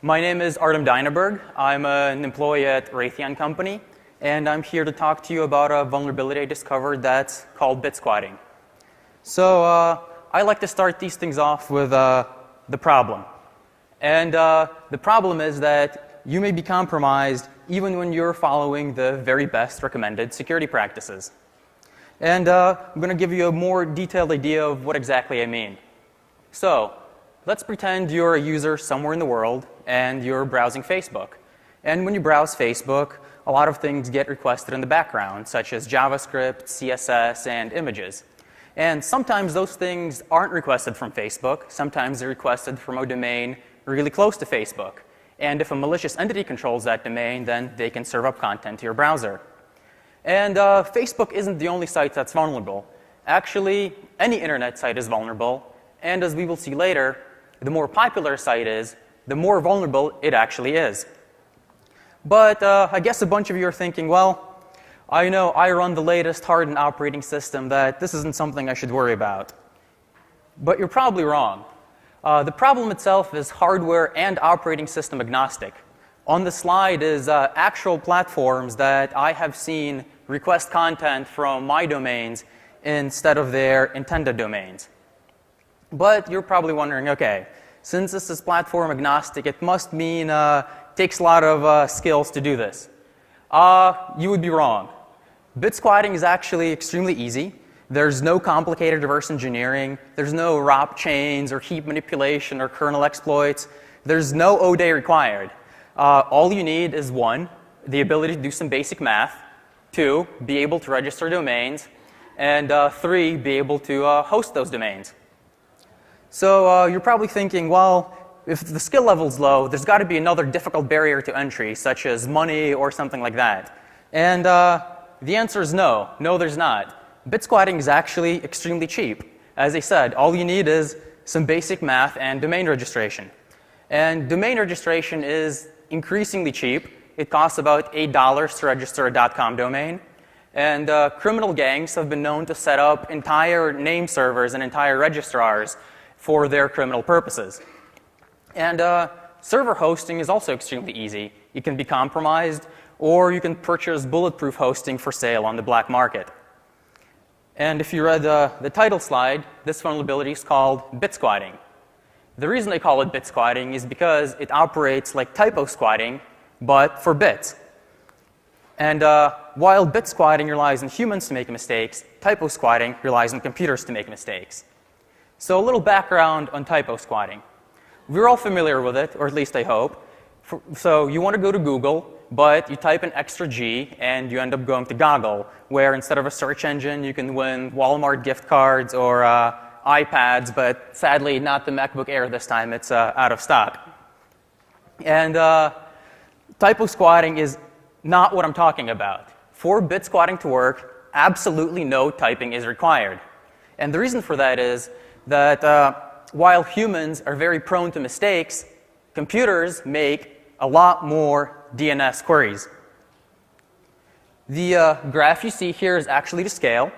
My name is Artem Dynaberg. I'm an employee at Raytheon Company, and I'm here to talk to you about a vulnerability I discovered that's called Bitsquatting. So I like to start these things off with the problem. And the problem is that you may be compromised even when you're following the very best recommended security practices. And I'm going to give you a more detailed idea of what exactly I mean. So let's pretend you're a user somewhere in the world and you're browsing Facebook. And when you browse Facebook, a lot of things get requested in the background, such as JavaScript, CSS, and images. And sometimes those things aren't requested from Facebook. Sometimes they're requested from a domain really close to Facebook. And if a malicious entity controls that domain, then they can serve up content to your browser. And Facebook isn't the only site that's vulnerable. Actually, any internet site is vulnerable. And as we will see later, the more popular a site is, the more vulnerable it actually is. But I guess a bunch of you are thinking, well, I know I run the latest hardened operating system, that this isn't something I should worry about. But you're probably wrong. The problem itself is hardware and operating system agnostic. On the slide is actual platforms that I have seen request content from my domains instead of their intended domains. But you're probably wondering, okay, since this is platform agnostic, it must mean it takes a lot of skills to do this. You would be wrong. Bitsquatting is actually extremely easy. There's no complicated reverse engineering. There's no ROP chains or heap manipulation or kernel exploits. There's no O-day required. All you need is 1, the ability to do some basic math, 2, be able to register domains, and 3, be able to host those domains. So you're probably thinking, well, if the skill level's low, there's got to be another difficult barrier to entry, such as money or something like that. And the answer is no. No, there's not. Bitsquatting is actually extremely cheap. As I said, all you need is some basic math and domain registration. And domain registration is increasingly cheap. It costs about $8 to register a .com domain. And criminal gangs have been known to set up entire name servers and entire registrars for their criminal purposes. And server hosting is also extremely easy. You can be compromised, or you can purchase bulletproof hosting for sale on the black market. And if you read the title slide, this vulnerability is called Bitsquatting. The reason they call it Bitsquatting is because it operates like typo squatting, but for bits. And while Bitsquatting relies on humans to make mistakes, typo squatting relies on computers to make mistakes. So a little background on typo squatting. We're all familiar with it, or at least I hope. So you want to go to Google, but you type an extra G, and you end up going to Goggle, where instead of a search engine, you can win Walmart gift cards or iPads, but sadly not the MacBook Air this time. It's out of stock. And typo squatting is not what I'm talking about. For Bitsquatting to work, absolutely no typing is required. And the reason for that is that while humans are very prone to mistakes, computers make a lot more DNS queries. The graph you see here is actually to scale.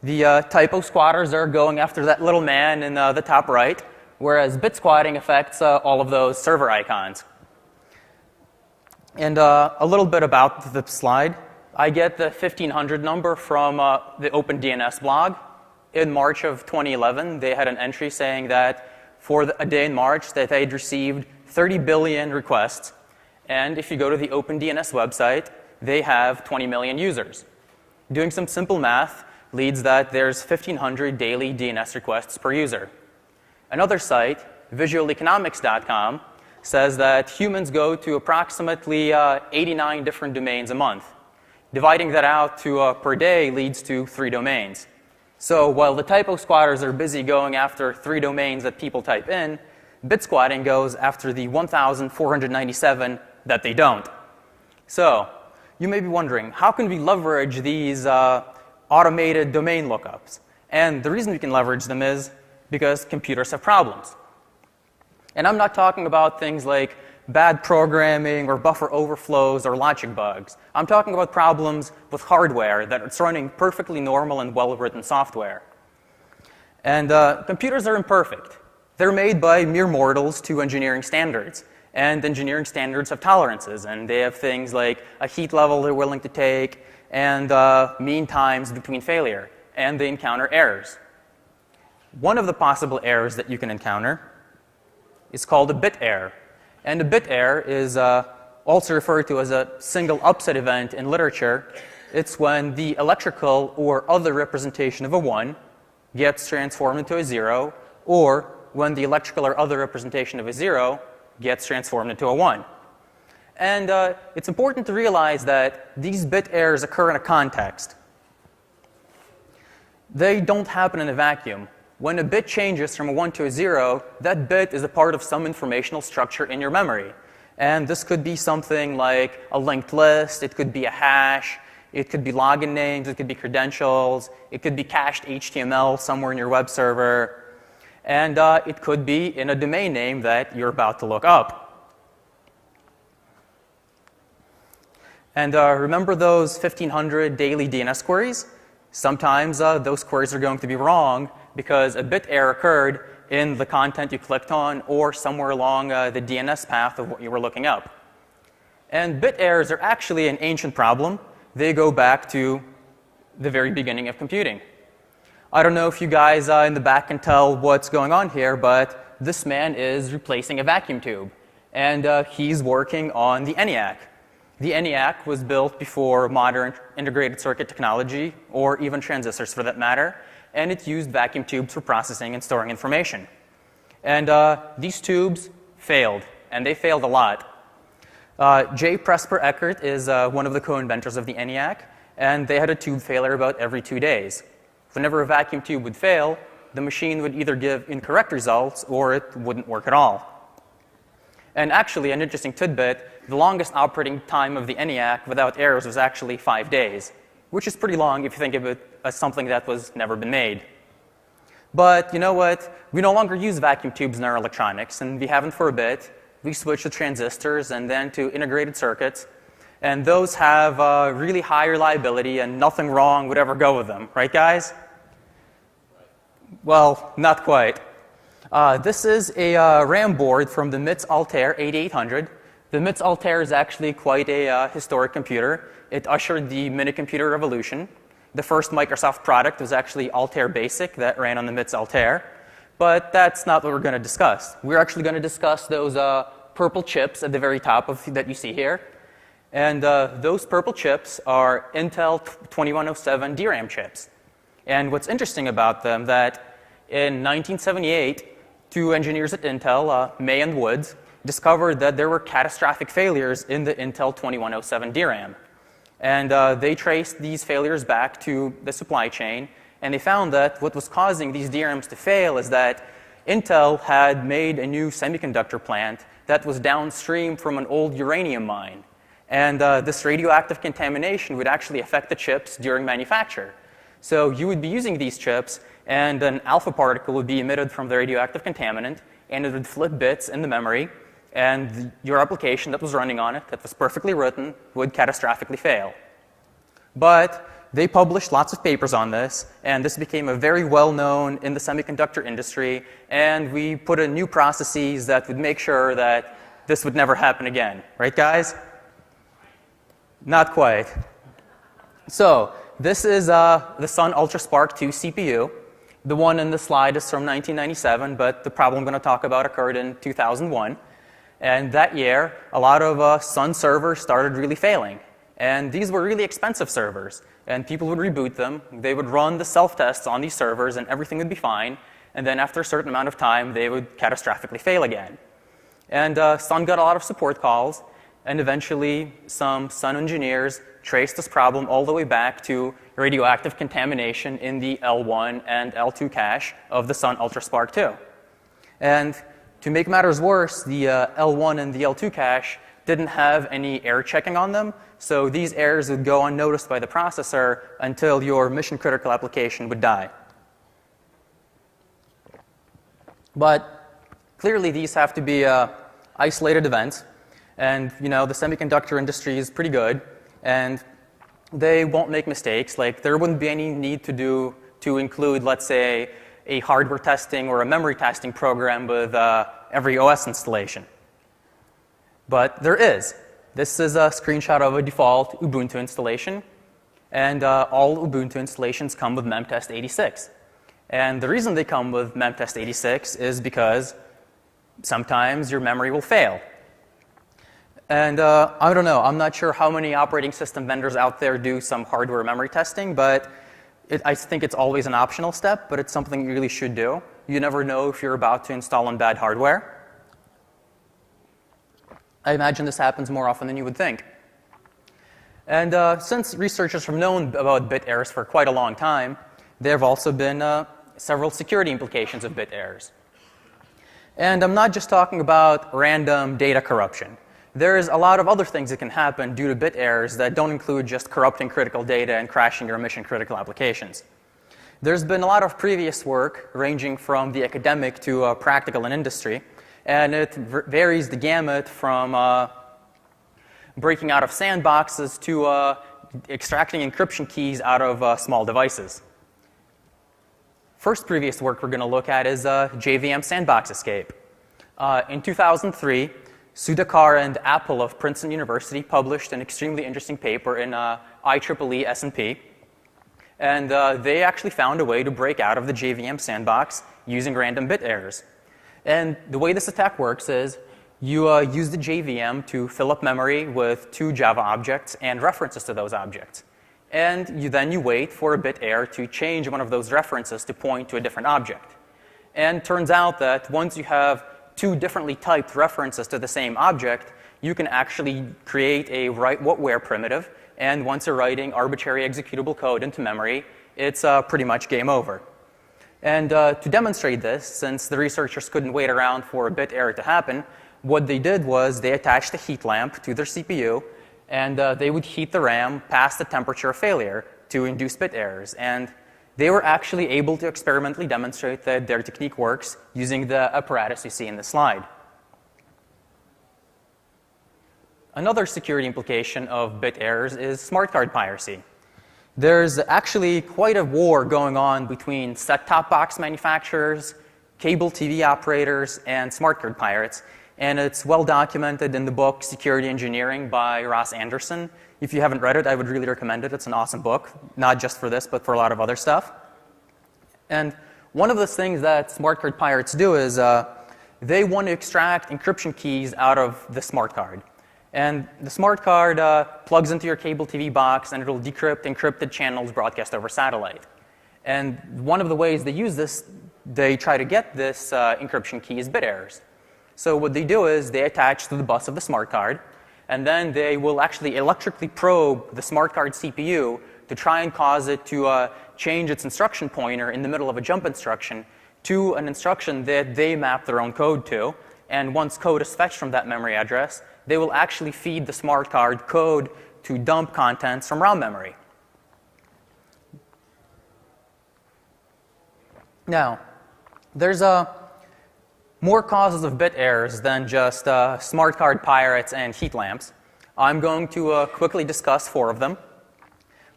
The typo squatters are going after that little man in the top right, whereas Bitsquatting affects all of those server icons. And a little bit about the slide. I get the 1500 number from the OpenDNS blog. In March of 2011, they had an entry saying that for a day in March that they'd received 30 billion requests. And if you go to the OpenDNS website, they have 20 million users. Doing some simple math leads that there's 1,500 daily DNS requests per user. Another site, visualeconomics.com, says that humans go to approximately 89 different domains a month. Dividing that out to per day leads to 3 domains. So while the typo squatters are busy going after 3 domains that people type in, Bitsquatting goes after the 1,497 that they don't. So you may be wondering, how can we leverage these automated domain lookups? And the reason we can leverage them is because computers have problems. And I'm not talking about things like bad programming or buffer overflows or logic bugs. I'm talking about problems with hardware that's running perfectly normal and well-written software. And computers are imperfect. They're made by mere mortals to engineering standards. And engineering standards have tolerances, and they have things like a heat level they're willing to take and mean times between failure, and they encounter errors. One of the possible errors that you can encounter is called a bit error. And a bit error is also referred to as a single upset event in literature. It's when the electrical or other representation of a 1 gets transformed into a 0, or when the electrical or other representation of a 0 gets transformed into a 1. And it's important to realize that these bit errors occur in a context. They don't happen in a vacuum. When a bit changes from a 1 to a 0, that bit is a part of some informational structure in your memory. And this could be something like a linked list, it could be a hash, it could be login names, it could be credentials, it could be cached HTML somewhere in your web server, and it could be in a domain name that you're about to look up. And remember those 1,500 daily DNS queries? Sometimes those queries are going to be wrong because a bit error occurred in the content you clicked on or somewhere along the DNS path of what you were looking up. And bit errors are actually an ancient problem. They go back to the very beginning of computing. I don't know if you guys in the back can tell what's going on here, but this man is replacing a vacuum tube. And he's working on the ENIAC. The ENIAC was built before modern integrated circuit technology, or even transistors for that matter, and it used vacuum tubes for processing and storing information. And these tubes failed, and they failed a lot. J. Presper Eckert is one of the co-inventors of the ENIAC, and they had a tube failure about every 2 days. Whenever a vacuum tube would fail, the machine would either give incorrect results or it wouldn't work at all. And actually, an interesting tidbit, the longest operating time of the ENIAC without errors was actually 5 days, which is pretty long if you think of it as something that was never been made. But you know what? We no longer use vacuum tubes in our electronics, and we haven't for a bit. We switched to transistors and then to integrated circuits. And those have really high reliability, and nothing wrong would ever go with them. Right, guys? Well, not quite. This is a RAM board from the MITS Altair 8800. The MITS Altair is actually quite a historic computer. It ushered the mini-computer revolution. The first Microsoft product was actually Altair Basic that ran on the MITS Altair. But that's not what we're going to discuss. We're actually going to discuss those purple chips at the very top that you see here. And those purple chips are Intel 2107 DRAM chips. And what's interesting about them that in 1978, 2 engineers at Intel, May and Woods, discovered that there were catastrophic failures in the Intel 2107 DRAM. And they traced these failures back to the supply chain, and they found that what was causing these DRAMs to fail is that Intel had made a new semiconductor plant that was downstream from an old uranium mine. And this radioactive contamination would actually affect the chips during manufacture. So you would be using these chips, and an alpha particle would be emitted from the radioactive contaminant, and it would flip bits in the memory, and your application that was running on it, that was perfectly written, would catastrophically fail. But they published lots of papers on this, and this became a very well-known in the semiconductor industry, and we put in new processes that would make sure that this would never happen again. Right, guys? Not quite. So this is the Sun UltraSpark 2 CPU. The one in the slide is from 1997, but the problem I'm going to talk about occurred in 2001. And that year, a lot of Sun servers started really failing. And these were really expensive servers. And people would reboot them. They would run the self-tests on these servers, and everything would be fine. And then after a certain amount of time, they would catastrophically fail again. And Sun got a lot of support calls. And eventually, some Sun engineers traced this problem all the way back to radioactive contamination in the L1 and L2 cache of the Sun UltraSpark 2. And to make matters worse, the L1 and the L2 cache didn't have any error checking on them, so these errors would go unnoticed by the processor until your mission-critical application would die. But clearly, these have to be isolated events. And you know, the semiconductor industry is pretty good, and they won't make mistakes. Like, there wouldn't be any need to include, let's say, a hardware testing or a memory testing program with every OS installation. But there is. This is a screenshot of a default Ubuntu installation. And all Ubuntu installations come with memtest 86. And the reason they come with memtest 86 is because sometimes your memory will fail. And I don't know, I'm not sure how many operating system vendors out there do some hardware memory testing, but I think it's always an optional step, but it's something you really should do. You never know if you're about to install on bad hardware. I imagine this happens more often than you would think. And since researchers have known about bit errors for quite a long time, there have also been several security implications of bit errors. And I'm not just talking about random data corruption. There's a lot of other things that can happen due to bit errors that don't include just corrupting critical data and crashing your mission-critical applications. There's been a lot of previous work ranging from the academic to practical and industry, and it varies the gamut from breaking out of sandboxes to extracting encryption keys out of small devices. First previous work we're going to look at is JVM sandbox escape. In 2003, Sudhakar and Apple of Princeton University published an extremely interesting paper in IEEE S&P. And they actually found a way to break out of the JVM sandbox using random bit errors. And the way this attack works is you use the JVM to fill up memory with 2 Java objects and references to those objects. And then you wait for a bit error to change one of those references to point to a different object. And it turns out that once you have 2 differently typed references to the same object, you can actually create a write-what-where primitive. And once you're writing arbitrary executable code into memory, it's pretty much game over. And to demonstrate this, since the researchers couldn't wait around for a bit error to happen, what they did was they attached a heat lamp to their CPU, and they would heat the RAM past the temperature of failure to induce bit errors. And they were actually able to experimentally demonstrate that their technique works using the apparatus you see in the slide. Another security implication of bit errors is smart card piracy. There's actually quite a war going on between set-top box manufacturers, cable TV operators, and smart card pirates. And it's well documented in the book Security Engineering by Ross Anderson. If you haven't read it, I would really recommend it. It's an awesome book, not just for this, but for a lot of other stuff. And one of the things that smart card pirates do is they want to extract encryption keys out of the smart card. And the smart card plugs into your cable TV box, and it'll decrypt encrypted channels broadcast over satellite. And one of the ways they use this, they try to get this encryption key is bit errors. So what they do is they attach to the bus of the smart card, and then they will actually electrically probe the smart card CPU to try and cause it to change its instruction pointer in the middle of a jump instruction to an instruction that they map their own code to. And once code is fetched from that memory address, they will actually feed the smart card code to dump contents from ROM memory. Now, there's more causes of bit errors than just smart card pirates and heat lamps. I'm going to quickly discuss 4 of them,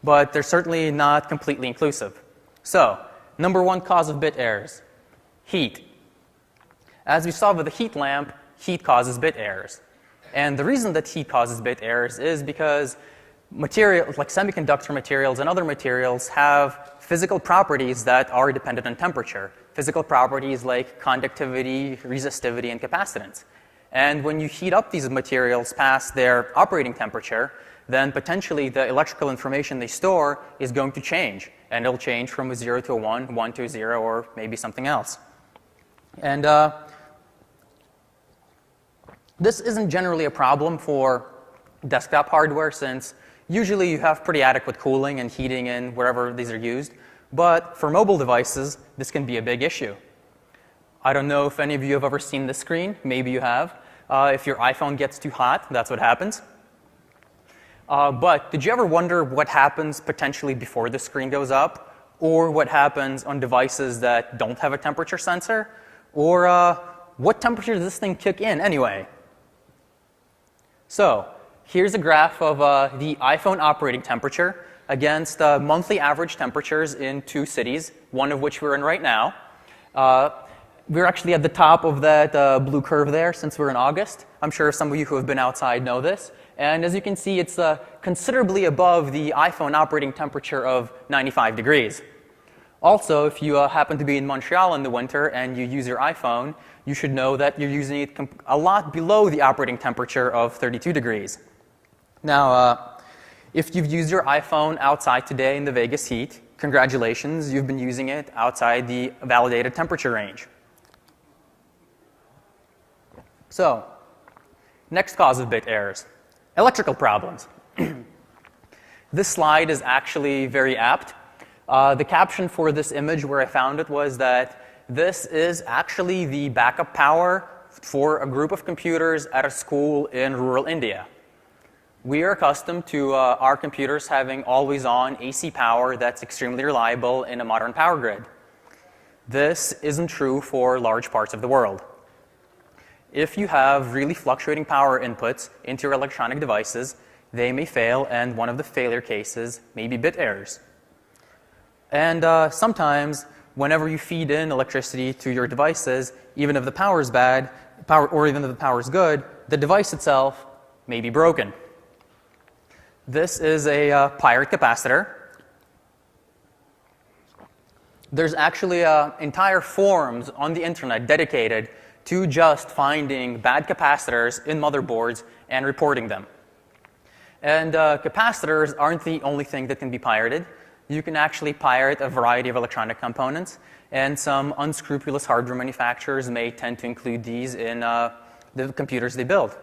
but they're certainly not completely inclusive. So, number 1 cause of bit errors, heat. As we saw with the heat lamp, heat causes bit errors. And the reason that heat causes bit errors is because materials like semiconductor materials and other materials have physical properties that are dependent on temperature. Physical properties like conductivity, resistivity, and capacitance. And when you heat up these materials past their operating temperature, then potentially the electrical information they store is going to change. And it'll change from a 0 to a 1, 1 to a 0, or maybe something else. And this isn't generally a problem for desktop hardware, since usually you have pretty adequate cooling and heating in wherever these are used. But for mobile devices, this can be a big issue. I don't know if any of you have ever seen this screen. Maybe you have. If your iPhone gets too hot, that's what happens. But did you ever wonder what happens potentially before the screen goes up? Or what happens on devices that don't have a temperature sensor? Or what temperature does this thing kick in anyway? So here's a graph of the iPhone operating temperature against monthly average temperatures in 2 cities, one of which we're in right now. We're actually at the top of that blue curve there since we're in August. I'm sure some of you who have been outside know this. And as you can see, it's considerably above the iPhone operating temperature of 95 degrees. Also, if you happen to be in Montreal in the winter and you use your iPhone, you should know that you're using it a lot below the operating temperature of 32 degrees. Now, if you've used your iPhone outside today in the Vegas heat, congratulations, you've been using it outside the validated temperature range. So, next cause of bit errors, electrical problems. This slide is actually very apt. The caption for this image where I found it was that this is actually the backup power for a group of computers at a school in rural India. We are accustomed to our computers having always-on AC power that's extremely reliable in a modern power grid. This isn't true for large parts of the world. If you have really fluctuating power inputs into your electronic devices, they may fail, and one of the failure cases may be bit errors. And sometimes, whenever you feed in electricity to your devices, even if the power is bad, or even if the power is good, the device itself may be broken. This is a pirate capacitor. There's actually entire forums on the internet dedicated to just finding bad capacitors in motherboards and reporting them. And capacitors aren't the only thing that can be pirated. You can actually pirate a variety of electronic components, and some unscrupulous hardware manufacturers may tend to include these in the computers they build.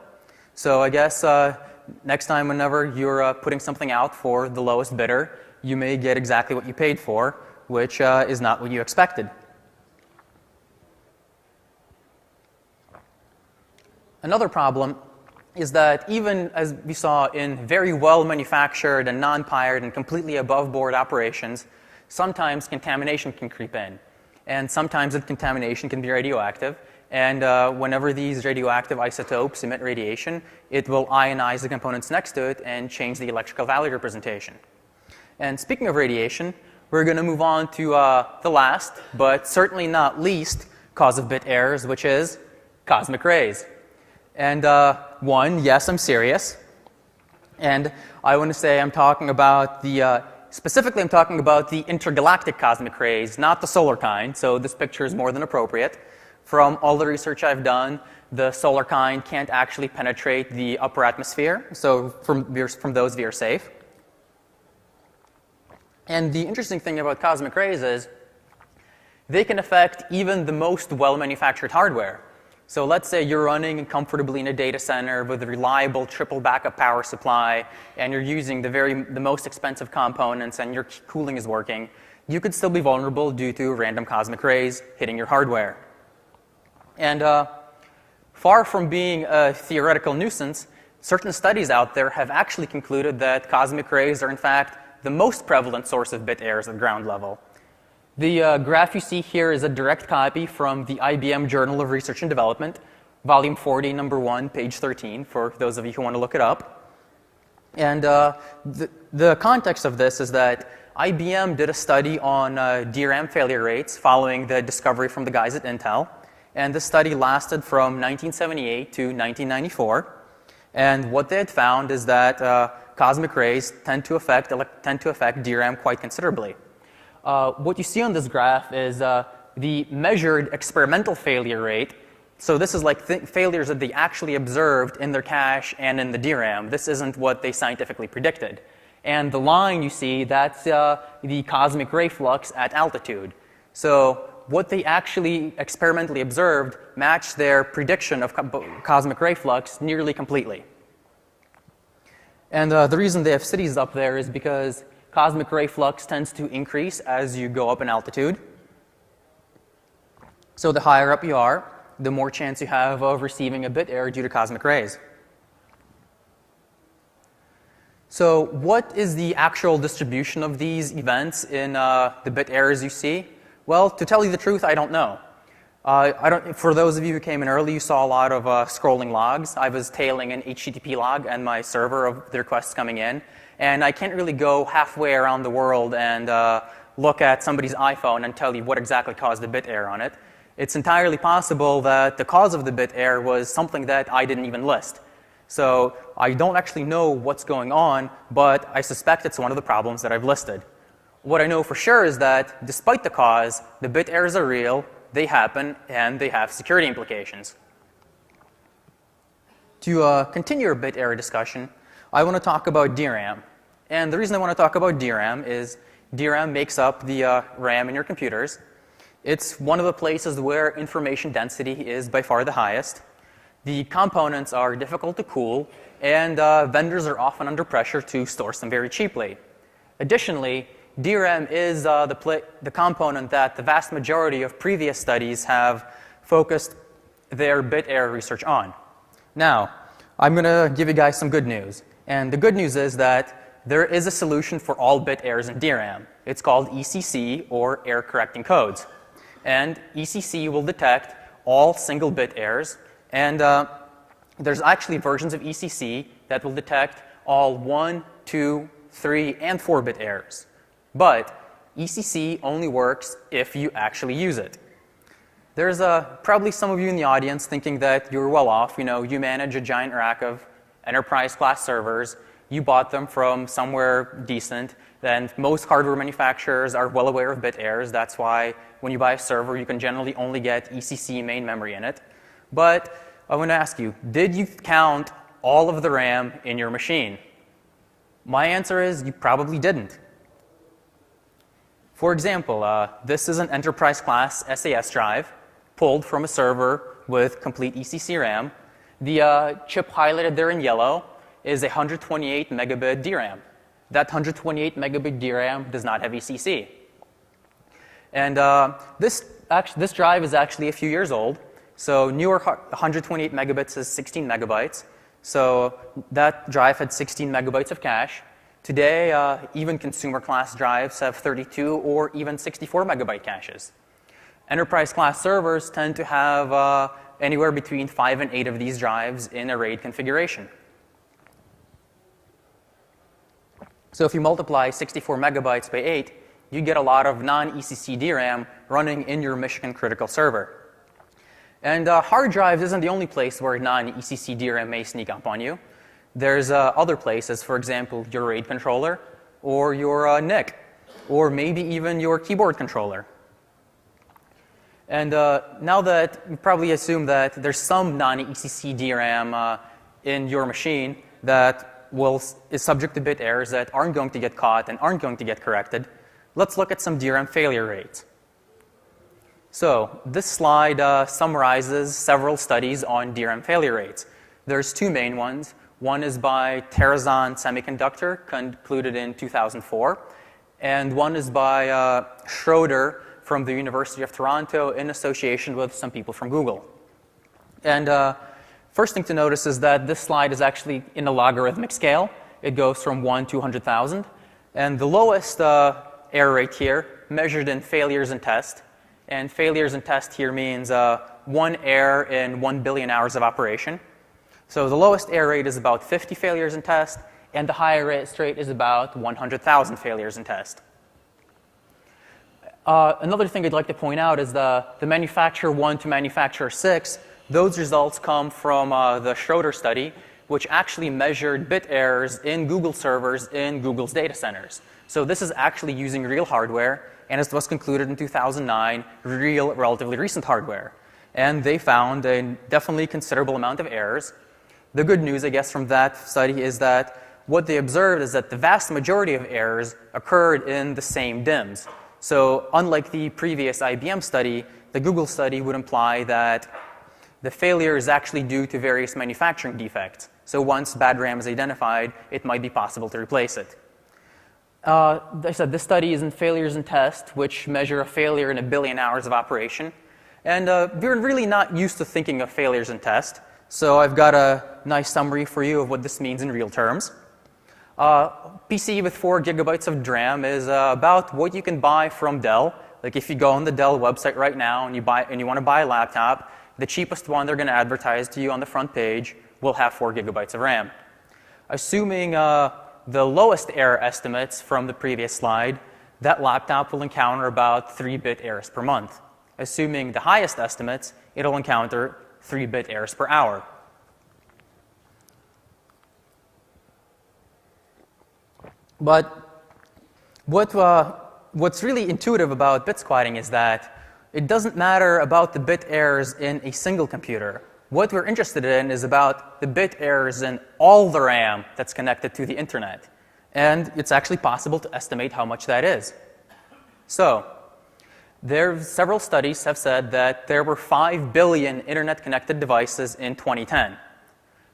So I guess next time whenever you're putting something out for the lowest bidder, you may get exactly what you paid for, which is not what you expected. Another problem is that even as we saw in very well-manufactured and non-pirated and completely above-board operations, sometimes contamination can creep in. And sometimes the contamination can be radioactive. And whenever these radioactive isotopes emit radiation, it will ionize the components next to it and change the electrical value representation. And speaking of radiation, we're going to move on to the last, but certainly not least, cause of bit errors, which is cosmic rays. And yes, I'm serious. And I want to say I'm talking about specifically I'm talking about the intergalactic cosmic rays, not the solar kind, so this picture is more than appropriate. From all the research I've done, the solar kind can't actually penetrate the upper atmosphere, so from those we are safe. And the interesting thing about cosmic rays is they can affect even the most well-manufactured hardware. So let's say you're running comfortably in a data center with a reliable triple backup power supply, and you're using the most expensive components, and your cooling is working. You could still be vulnerable due to random cosmic rays hitting your hardware. And far from being a theoretical nuisance, certain studies out there have actually concluded that cosmic rays are in fact the most prevalent source of bit errors at ground level. The graph you see here is a direct copy from the IBM Journal of Research and Development, volume 40, number 1, page 13, for those of you who want to look it up. And the context of this is that IBM did a study on DRAM failure rates following the discovery from the guys at Intel. And this study lasted from 1978 to 1994. And what they had found is that cosmic rays tend to affect DRAM quite considerably. What you see on this graph is the measured experimental failure rate. So this is like failures that they actually observed in their cache and in the DRAM. This isn't what they scientifically predicted. And the line you see, that's the cosmic ray flux at altitude. So what they actually experimentally observed matched their prediction of cosmic ray flux nearly completely. And the reason they have cities up there is because cosmic ray flux tends to increase as you go up in altitude. So the higher up you are, the more chance you have of receiving a bit error due to cosmic rays. So what is the actual distribution of these events in the bit errors you see? Well, to tell you the truth, I don't know. For those of you who came in early, you saw a lot of scrolling logs. I was tailing an HTTP log and my server of the requests coming in. And I can't really go halfway around the world and look at somebody's iPhone and tell you what exactly caused the bit error on it. It's entirely possible that the cause of the bit error was something that I didn't even list. So I don't actually know what's going on, but I suspect it's one of the problems that I've listed. What I know for sure is that despite the cause, the bit errors are real, they happen, and they have security implications. To continue our bit error discussion, I want to talk about DRAM. And the reason I want to talk about DRAM is DRAM makes up the RAM in your computers. It's one of the places where information density is by far the highest. The components are difficult to cool, and vendors are often under pressure to source them very cheaply. Additionally, DRAM is the component that the vast majority of previous studies have focused their bit error research on. Now, I'm going to give you guys some good news. And the good news is that there is a solution for all bit errors in DRAM. It's called ECC, or error correcting codes. And ECC will detect all single bit errors. And there's actually versions of ECC that will detect all 1, 2, 3, and 4-bit errors. But ECC only works if you actually use it. There's probably some of you in the audience thinking that you're well off. You manage a giant rack of enterprise-class servers. You bought them from somewhere decent. Then most hardware manufacturers are well aware of bit errors. That's why when you buy a server, you can generally only get ECC main memory in it. But I want to ask you, did you count all of the RAM in your machine? My answer is you probably didn't. For example, this is an enterprise-class SAS drive pulled from a server with complete ECC RAM. The chip highlighted there in yellow is a 128 megabit DRAM. That 128 megabit DRAM does not have ECC. And this drive is actually a few years old. So newer 128 megabits is 16 megabytes. So that drive had 16 megabytes of cache. Today, even consumer-class drives have 32 or even 64 megabyte caches. Enterprise-class servers tend to have anywhere between 5 and 8 of these drives in a RAID configuration. So if you multiply 64 megabytes by 8, you get a lot of non-ECC DRAM running in your mission-critical server. And hard drives isn't the only place where non-ECC DRAM may sneak up on you. There's other places, for example, your RAID controller, or your NIC, or maybe even your keyboard controller. And now that you probably assume that there's some non-ECC DRAM in your machine that is subject to bit errors that aren't going to get caught and aren't going to get corrected, let's look at some DRAM failure rates. So this slide summarizes several studies on DRAM failure rates. There's two main ones. One is by Terrazon Semiconductor, concluded in 2004, and one is by Schroeder from the University of Toronto in association with some people from Google. And first thing to notice is that this slide is actually in a logarithmic scale. It goes from 1 to 100,000. And the lowest error rate here, measured in failures in test. And failures in test here means one error in 1 billion hours of operation. So the lowest error rate is about 50 failures in test, and the highest rate is about 100,000 failures in test. Another thing I'd like to point out is the manufacturer 1 to manufacturer 6. Those results come from the Schroeder study, which actually measured bit errors in Google servers in Google's data centers. So this is actually using real hardware, and it was concluded in 2009, real, relatively recent hardware. And they found a definitely considerable amount of errors. The good news, I guess, from that study is that what they observed is that the vast majority of errors occurred in the same DIMMs. So unlike the previous IBM study, the Google study would imply that the failure is actually due to various manufacturing defects. So once bad RAM is identified, it might be possible to replace it. As I said, this study is in failures in test, which measure a failure in 1 billion hours of operation. And we're really not used to thinking of failures in test. So I've got a nice summary for you of what this means in real terms. PC with 4 gigabytes of DRAM is about what you can buy from Dell. Like if you go on the Dell website right now and you want to buy a laptop, the cheapest one they're going to advertise to you on the front page will have 4 gigabytes of RAM. Assuming the lowest error estimates from the previous slide, that laptop will encounter about 3-bit errors per month. Assuming the highest estimates, it'll encounter 3-bit errors per hour. But what's really intuitive about bit squatting is that it doesn't matter about the bit errors in a single computer. What we're interested in is about the bit errors in all the RAM that's connected to the internet. And it's actually possible to estimate how much that is. So, several studies have said that there were 5 billion internet-connected devices in 2010.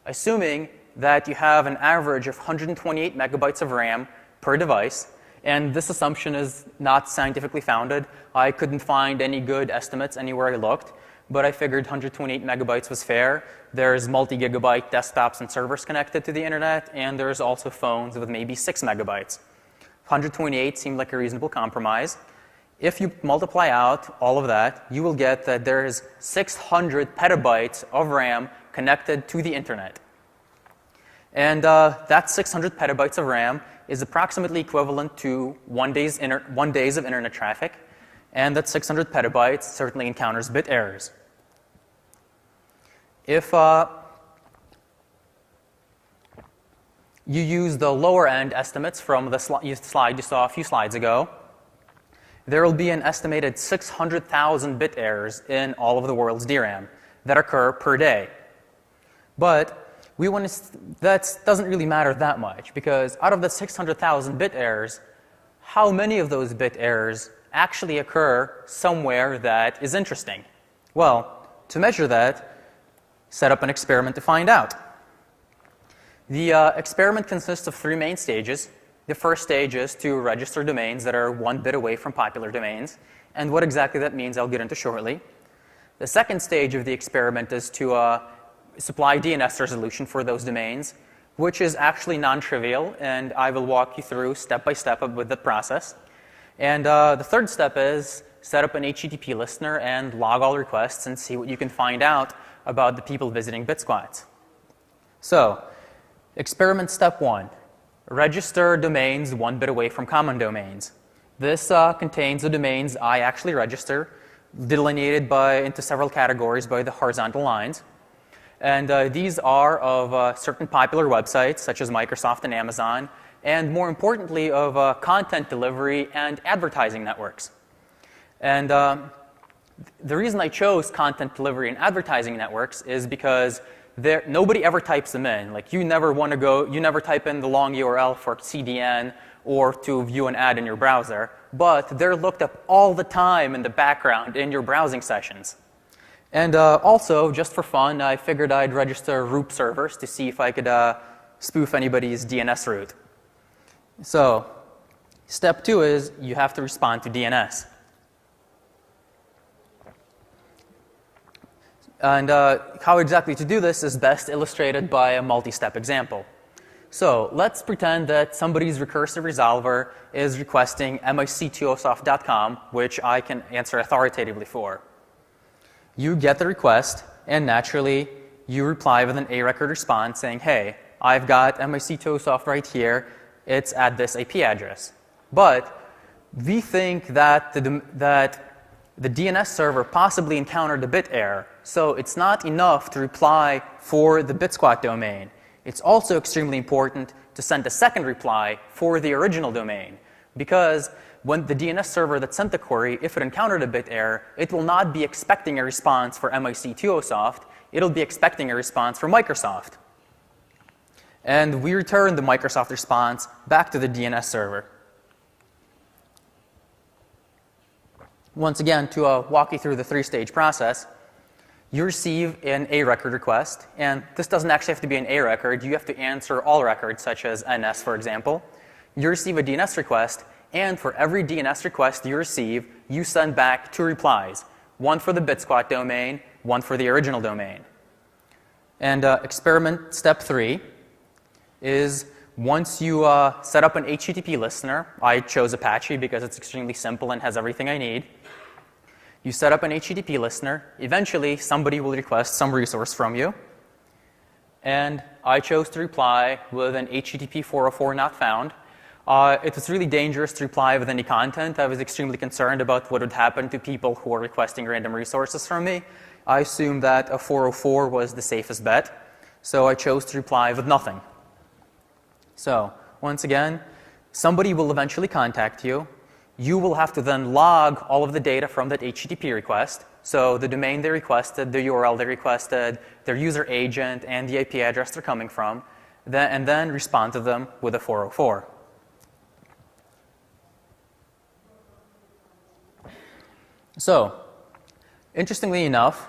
Assuming that you have an average of 128 megabytes of RAM per device, and this assumption is not scientifically founded. I couldn't find any good estimates anywhere I looked, but I figured 128 megabytes was fair. There's multi-gigabyte desktops and servers connected to the internet, and there's also phones with maybe 6 megabytes. 128 seemed like a reasonable compromise. If you multiply out all of that, you will get that there is 600 petabytes of RAM connected to the internet. And that 600 petabytes of RAM is approximately equivalent to 1 days of internet traffic, and that 600 petabytes certainly encounters bit errors. If you use the lower end estimates from the slide you saw a few slides ago, there will be an estimated 600,000 bit errors in all of the world's DRAM that occur per day. But that doesn't really matter that much, because out of the 600,000 bit errors, how many of those bit errors actually occur somewhere that is interesting? Well, to measure that, set up an experiment to find out. The experiment consists of 3 main stages. The first stage is to register domains that are 1 bit away from popular domains, and what exactly that means I'll get into shortly. The second stage of the experiment is to supply DNS resolution for those domains, which is actually non-trivial, and I will walk you through step by step with the process. And the third step is set up an HTTP listener and log all requests and see what you can find out about the people visiting Bitsquats. So, experiment step 1. Register domains 1 bit away from common domains. This contains the domains I actually register, delineated into several categories by the horizontal lines. And these are of certain popular websites, such as Microsoft and Amazon, and more importantly, of content delivery and advertising networks. And the reason I chose content delivery and advertising networks is because nobody ever types them in. Like, you never type in the long URL for CDN or to view an ad in your browser, but they're looked up all the time in the background in your browsing sessions. And also, just for fun, I figured I'd register root servers to see if I could spoof anybody's DNS route. So, step 2 is you have to respond to DNS. And how exactly to do this is best illustrated by a multi-step example. So, let's pretend that somebody's recursive resolver is requesting mic2osoft.com, which I can answer authoritatively for. You get the request, and naturally, you reply with an A-record response saying, hey, I've got mic2osoft right here. It's at this IP address. But we think that the DNS server possibly encountered a bit error, so it's not enough to reply for the Bitsquat domain. It's also extremely important to send a second reply for the original domain, because when the DNS server that sent the query, if it encountered a bit error, it will not be expecting a response for mic2osoft. It'll be expecting a response from Microsoft. And we return the Microsoft response back to the DNS server. Once again, to walk you through the 3-stage process, you receive an A-record request. And this doesn't actually have to be an A-record. You have to answer all records, such as NS, for example. You receive a DNS request. And for every DNS request you receive, you send back 2 replies. One for the Bitsquat domain, one for the original domain. And experiment step 3 is once you set up an HTTP listener. I chose Apache because it's extremely simple and has everything I need. You set up an HTTP listener. Eventually, somebody will request some resource from you. And I chose to reply with an HTTP 404 not found. It was really dangerous to reply with any content. I was extremely concerned about what would happen to people who are requesting random resources from me. I assumed that a 404 was the safest bet, so I chose to reply with nothing. So, once again, somebody will eventually contact you. You will have to then log all of the data from that HTTP request. So the domain they requested, the URL they requested, their user agent, and the IP address they're coming from, and then respond to them with a 404. So, interestingly enough,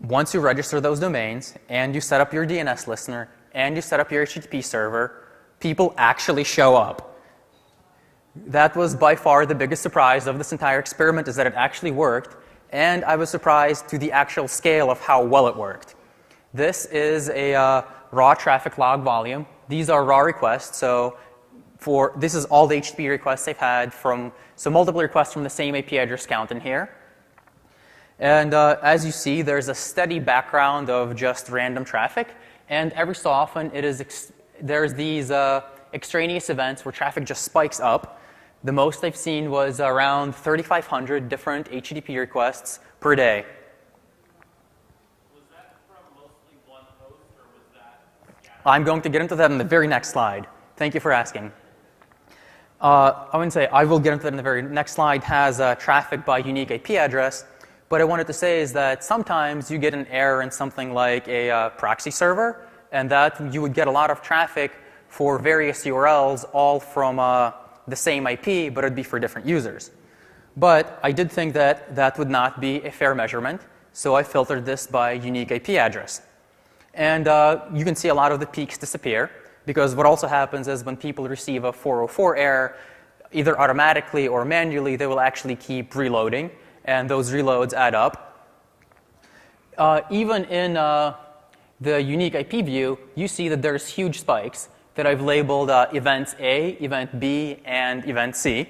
once you register those domains, and you set up your DNS listener, and you set up your HTTP server, people actually show up. That was by far the biggest surprise of this entire experiment, is that it actually worked, and I was surprised to the actual scale of how well it worked. This is a raw traffic log volume. These are raw requests, so this is all the HTTP requests they've had so multiple requests from the same IP address count in here. And as you see, there's a steady background of just random traffic, and every so often there's these extraneous events where traffic just spikes up. The most I've seen was around 3,500 different HTTP requests per day. Was that from mostly one host, or was that scattered? I'm going to get into that in the very next slide. Thank you for asking. I wouldn't say I will get into that in the very next slide. Has traffic by unique IP address. What I wanted to say is that sometimes you get an error in something like a proxy server, and that you would get a lot of traffic for various URLs, all from the same IP, but it would be for different users. But I did think that that would not be a fair measurement, so I filtered this by unique IP address. And you can see a lot of the peaks disappear, because what also happens is when people receive a 404 error, either automatically or manually, they will actually keep reloading, and those reloads add up. Even in the unique IP view, you see that there's huge spikes that I've labeled Event A, Event B, and Event C.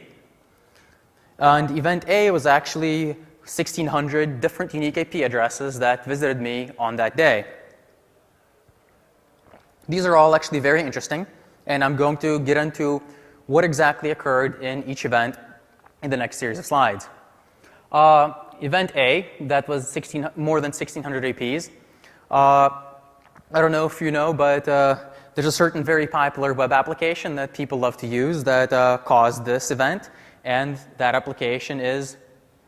And Event A was actually 1,600 different unique IP addresses that visited me on that day. These are all actually very interesting, and I'm going to get into what exactly occurred in each event in the next series of slides. Event A, that was more than 1,600 APs. I don't know if you know, but there's a certain very popular web application that people love to use that caused this event, and that application is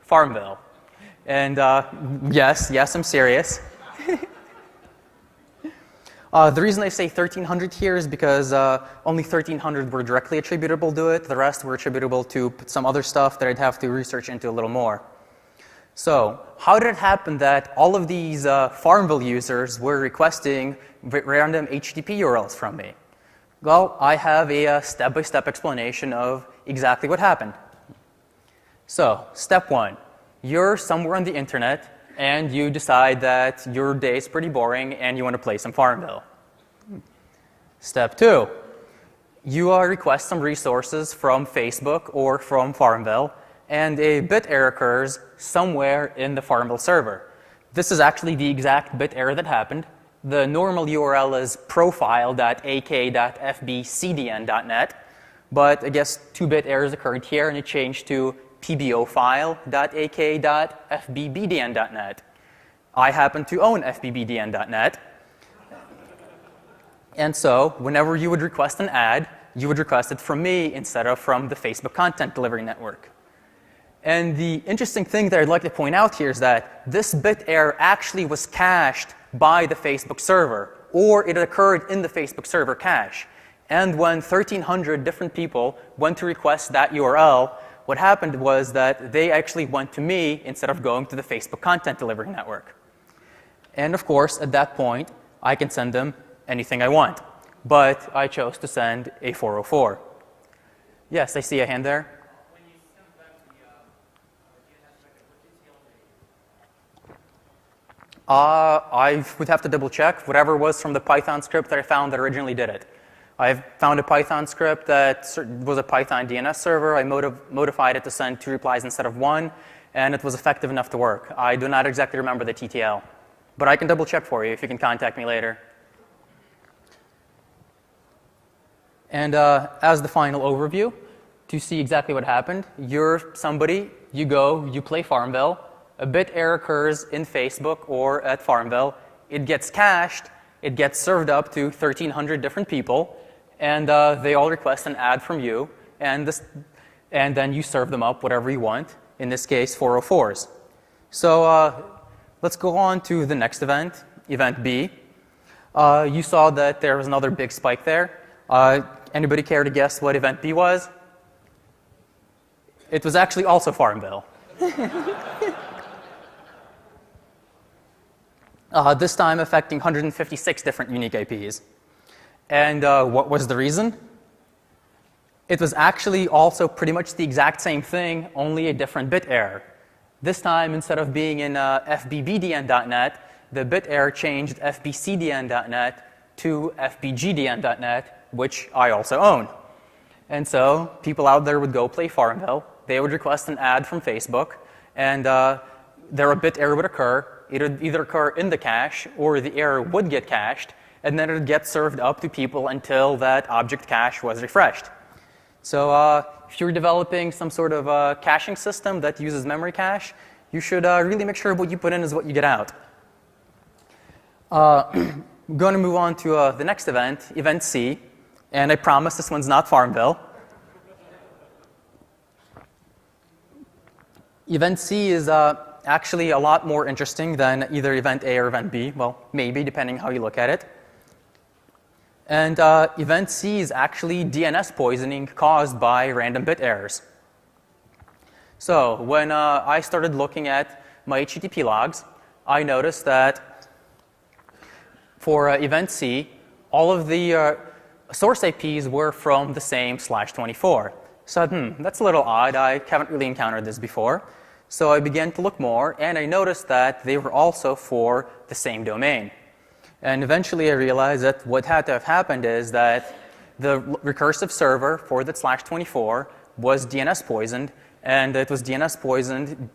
Farmville. And yes, I'm serious. The reason I say 1,300 here is because only 1,300 were directly attributable to it. The rest were attributable to some other stuff that I'd have to research into a little more. So how did it happen that all of these Farmville users were requesting random HTTP URLs from me? Well, I have a step-by-step explanation of exactly what happened. So, step one, you're somewhere on the internet and you decide that your day is pretty boring and you want to play some Farmville. Step two, you request some resources from Facebook or from Farmville, and a bit error occurs somewhere in the Farmville server. This is actually the exact bit error that happened. The normal URL is profile.ak.fbcdn.net, but I guess 2-bit errors occurred here, and it changed to pbofile.ak.fbbdn.net. I happen to own fbbdn.net, and so whenever you would request an ad, you would request it from me instead of from the Facebook Content Delivery Network. And the interesting thing that I'd like to point out here is that this bit error actually was cached by the Facebook server, or it occurred in the Facebook server cache. And when 1,300 different people went to request that URL, what happened was that they actually went to me instead of going to the Facebook Content Delivery Network. And of course, at that point, I can send them anything I want. But I chose to send a 404. Yes, I see a hand there. When you sent back the DNS packet, what did you tell me? I would have to double check. Whatever was from the Python script that I found that originally did it. I found a Python script that was a Python DNS server. I modified it to send 2 replies instead of 1, and it was effective enough to work. I do not exactly remember the TTL, but I can double check for you if you can contact me later. And as the final overview, to see exactly what happened, you're somebody, you go, you play Farmville, a bit error occurs in Facebook or at Farmville, it gets cached, it gets served up to 1,300 different people, and they all request an ad from you, and then you serve them up whatever you want, in this case 404s. So let's go on to the next event, event B. You saw that there was another big spike there. Anybody care to guess what event B was? It was actually also Farmville. This time affecting 156 different unique IPs. And what was the reason? It was actually also pretty much the exact same thing, only a different bit error. This time, instead of being in fbbdn.net, the bit error changed fbcdn.net to fbgdn.net, which I also own. And so people out there would go play Farmville. They would request an ad from Facebook, and a bit error would occur. It would either occur in the cache, or the error would get cached, and then it would get served up to people until that object cache was refreshed. So if you're developing some sort of caching system that uses memory cache, you should really make sure what you put in is what you get out. I'm going to move on to the next event, event C, and I promise this one's not Farmville. Event C is actually a lot more interesting than either event A or event B. Well, maybe, depending how you look at it. And event C is actually DNS poisoning caused by random bit errors. So when I started looking at my HTTP logs, I noticed that for event C, all of the source IPs were from the same /24. So that's a little odd. I haven't really encountered this before. So I began to look more, and I noticed that they were also for the same domain. And eventually I realized that what had to have happened is that the recursive server for that /24 was DNS poisoned, and it was DNS poisoned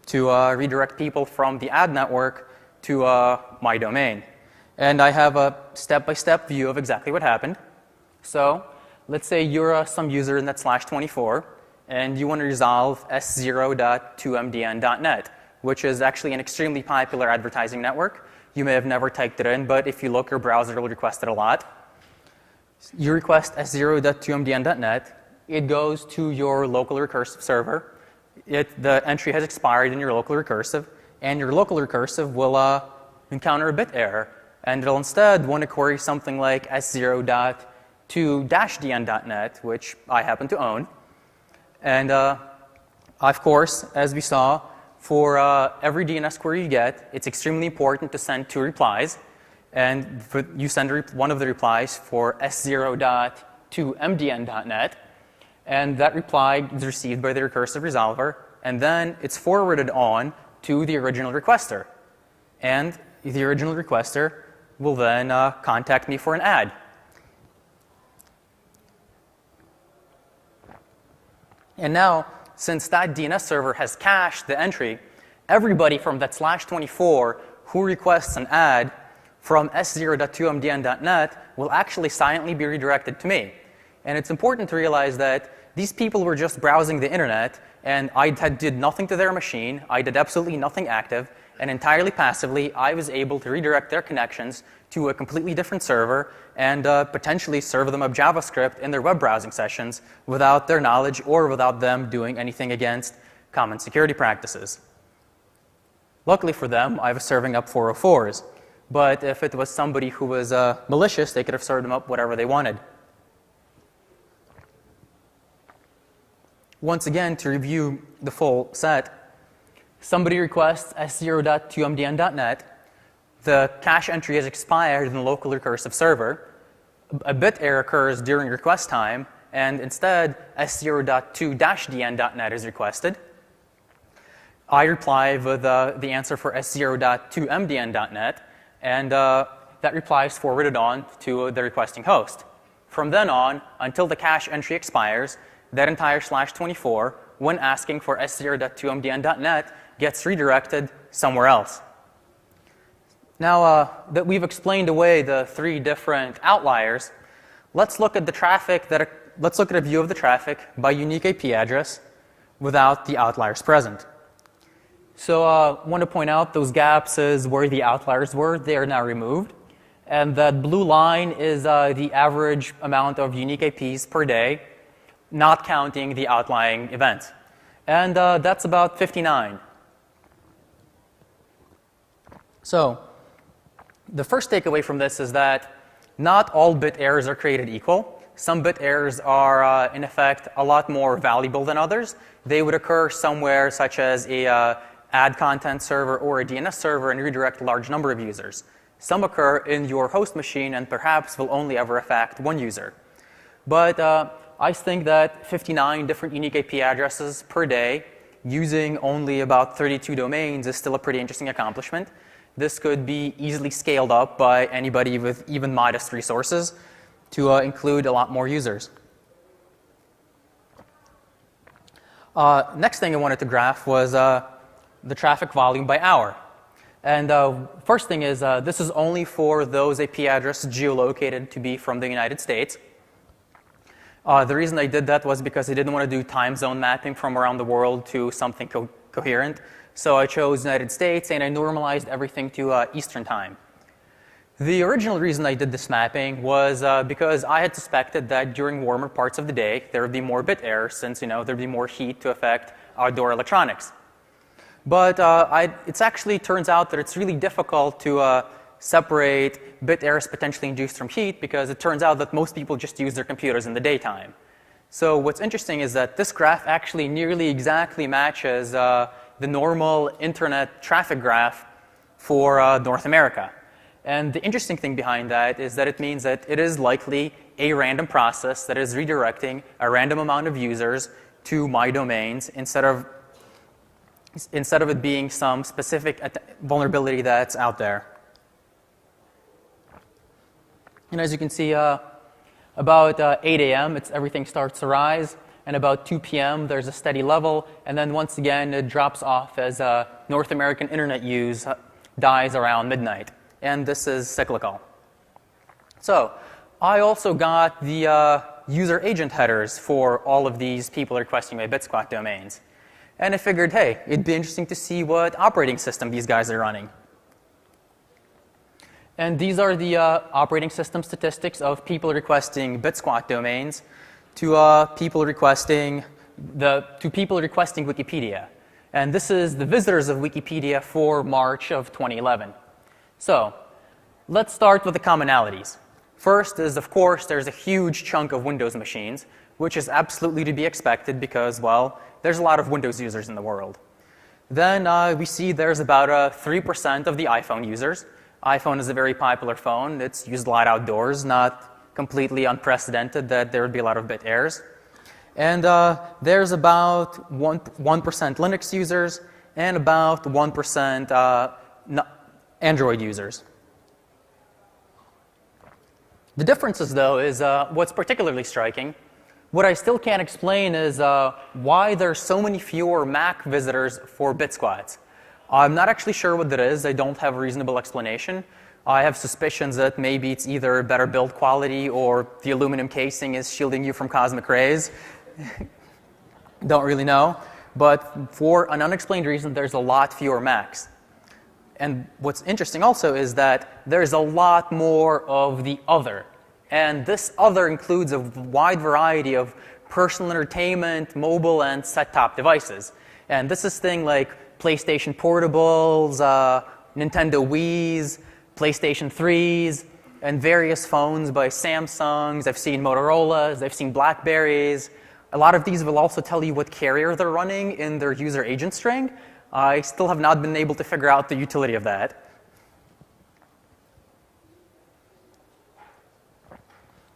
to redirect people from the ad network to my domain. And I have a step-by-step view of exactly what happened. So let's say you're some user in that /24, and you want to resolve s0.2mdn.net, which is actually an extremely popular advertising network. You may have never typed it in, but if you look, your browser will request it a lot. You request s0.2mdn.net. It goes to your local recursive server. The entry has expired in your local recursive, and your local recursive will encounter a bit error. And it'll instead want to query something like s0.2-dn.net, which I happen to own. And of course, as we saw, for every DNS query you get, it's extremely important to send 2 replies. And you send one of the replies for s0.2mdn.net. And that reply is received by the recursive resolver. And then it's forwarded on to the original requester. And the original requester will then contact me for an ad. And now, since that DNS server has cached the entry, everybody from that /24 who requests an ad from s0.2mdn.net will actually silently be redirected to me. And it's important to realize that these people were just browsing the internet, and I did nothing to their machine. I did absolutely nothing active, and entirely passively, I was able to redirect their connections to a completely different server and potentially serve them up JavaScript in their web browsing sessions without their knowledge or without them doing anything against common security practices. Luckily for them, I was serving up 404s. But if it was somebody who was malicious, they could have served them up whatever they wanted. Once again, to review the full set, somebody requests s0.2mdn.net. The cache entry has expired in the local recursive server. A bit error occurs during request time, and instead s0.2-dn.net is requested. I reply with the answer for s0.2mdn.net, and that reply is forwarded on to the requesting host. From then on, until the cache entry expires, that entire /24, when asking for s0.2mdn.net, gets redirected somewhere else. Now that we've explained away the 3 different outliers, Let's look at the traffic let's look at a view of the traffic by unique IP address without the outliers present. So I want to point out those gaps is where the outliers were. They are now removed. And that blue line is the average amount of unique IPs per day, not counting the outlying events. And that's about 59. So the first takeaway from this is that not all bit errors are created equal. Some bit errors are, in effect, a lot more valuable than others. They would occur somewhere such as a ad content server or a DNS server and redirect a large number of users. Some occur in your host machine and perhaps will only ever affect one user. But I think that 59 different unique IP addresses per day using only about 32 domains is still a pretty interesting accomplishment. This could be easily scaled up by anybody with even modest resources to include a lot more users. Next thing I wanted to graph was the traffic volume by hour. And first thing is this is only for those IP addresses geolocated to be from the United States. The reason I did that was because I didn't want to do time zone mapping from around the world to something coherent. So I chose United States, and I normalized everything to Eastern time. The original reason I did this mapping was because I had suspected that during warmer parts of the day, there would be more bit errors since there'd be more heat to affect outdoor electronics. But it actually turns out that it's really difficult to separate bit errors potentially induced from heat because it turns out that most people just use their computers in the daytime. So what's interesting is that this graph actually nearly exactly matches the normal internet traffic graph for North America. And the interesting thing behind that is that it means that it is likely a random process that is redirecting a random amount of users to my domains instead of it being some specific vulnerability that's out there. And as you can see, about 8 a.m., everything starts to rise. And about 2 p.m., there's a steady level. And then once again, it drops off as North American internet use dies around midnight. And this is cyclical. So I also got the user agent headers for all of these people requesting my Bitsquat domains. And I figured, hey, it'd be interesting to see what operating system these guys are running. And these are the operating system statistics of people requesting Bitsquat domains to people requesting Wikipedia. And this is the visitors of Wikipedia for March of 2011. So let's start with the commonalities. First is, of course, there's a huge chunk of Windows machines, which is absolutely to be expected because, well, there's a lot of Windows users in the world. Then we see there's about 3% of the iPhone users. iPhone is a very popular phone. It's used a lot outdoors, not completely unprecedented that there would be a lot of bit errors. And there's about 1% Linux users and about 1% Android users. The differences, though, is what's particularly striking. What I still can't explain is why there's so many fewer Mac visitors for Bitsquats. I'm not actually sure what that is. I don't have a reasonable explanation. I have suspicions that maybe it's either better build quality or the aluminum casing is shielding you from cosmic rays. Don't really know. But for an unexplained reason, there's a lot fewer Macs. And what's interesting also is that there's a lot more of the other. And this other includes a wide variety of personal entertainment, mobile, and set-top devices. And this is things like PlayStation Portables, Nintendo Wiis, PlayStation 3s, and various phones by Samsungs. I've seen Motorola's, I've seen Blackberries. A lot of these will also tell you what carrier they're running in their user agent string. I still have not been able to figure out the utility of that.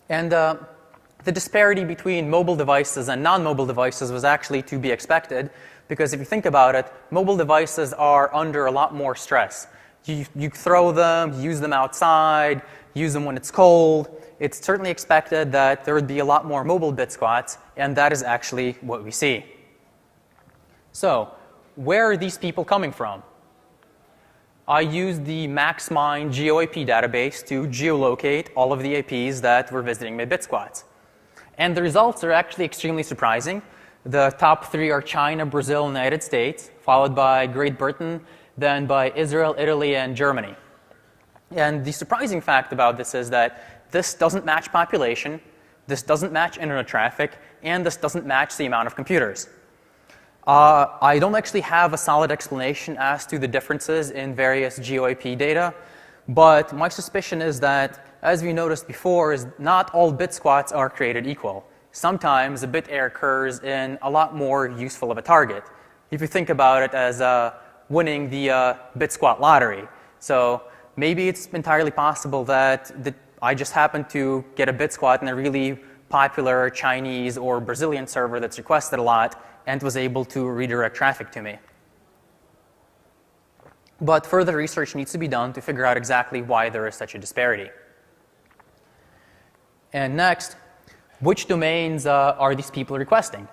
And the disparity between mobile devices and non-mobile devices was actually to be expected, because if you think about it, mobile devices are under a lot more stress. You throw them, use them outside, use them when it's cold. It's certainly expected that there would be a lot more mobile Bitsquats, and that is actually what we see. So where are these people coming from? I used the MaxMine GeoIP database to geolocate all of the IPs that were visiting my Bitsquats. And the results are actually extremely surprising. The top 3 are China, Brazil, and the United States, followed by Great Britain, then by Israel, Italy, and Germany. And the surprising fact about this is that this doesn't match population, this doesn't match internet traffic, and this doesn't match the amount of computers. I don't actually have a solid explanation as to the differences in various GeoIP data, but my suspicion is that, as we noticed before, is not all Bitsquats are created equal. Sometimes a bit error occurs in a lot more useful of a target. If you think about it as winning the Bitsquat lottery. So maybe it's entirely possible that I just happened to get a Bitsquat in a really popular Chinese or Brazilian server that's requested a lot and was able to redirect traffic to me. But further research needs to be done to figure out exactly why there is such a disparity. And next, which domains are these people requesting?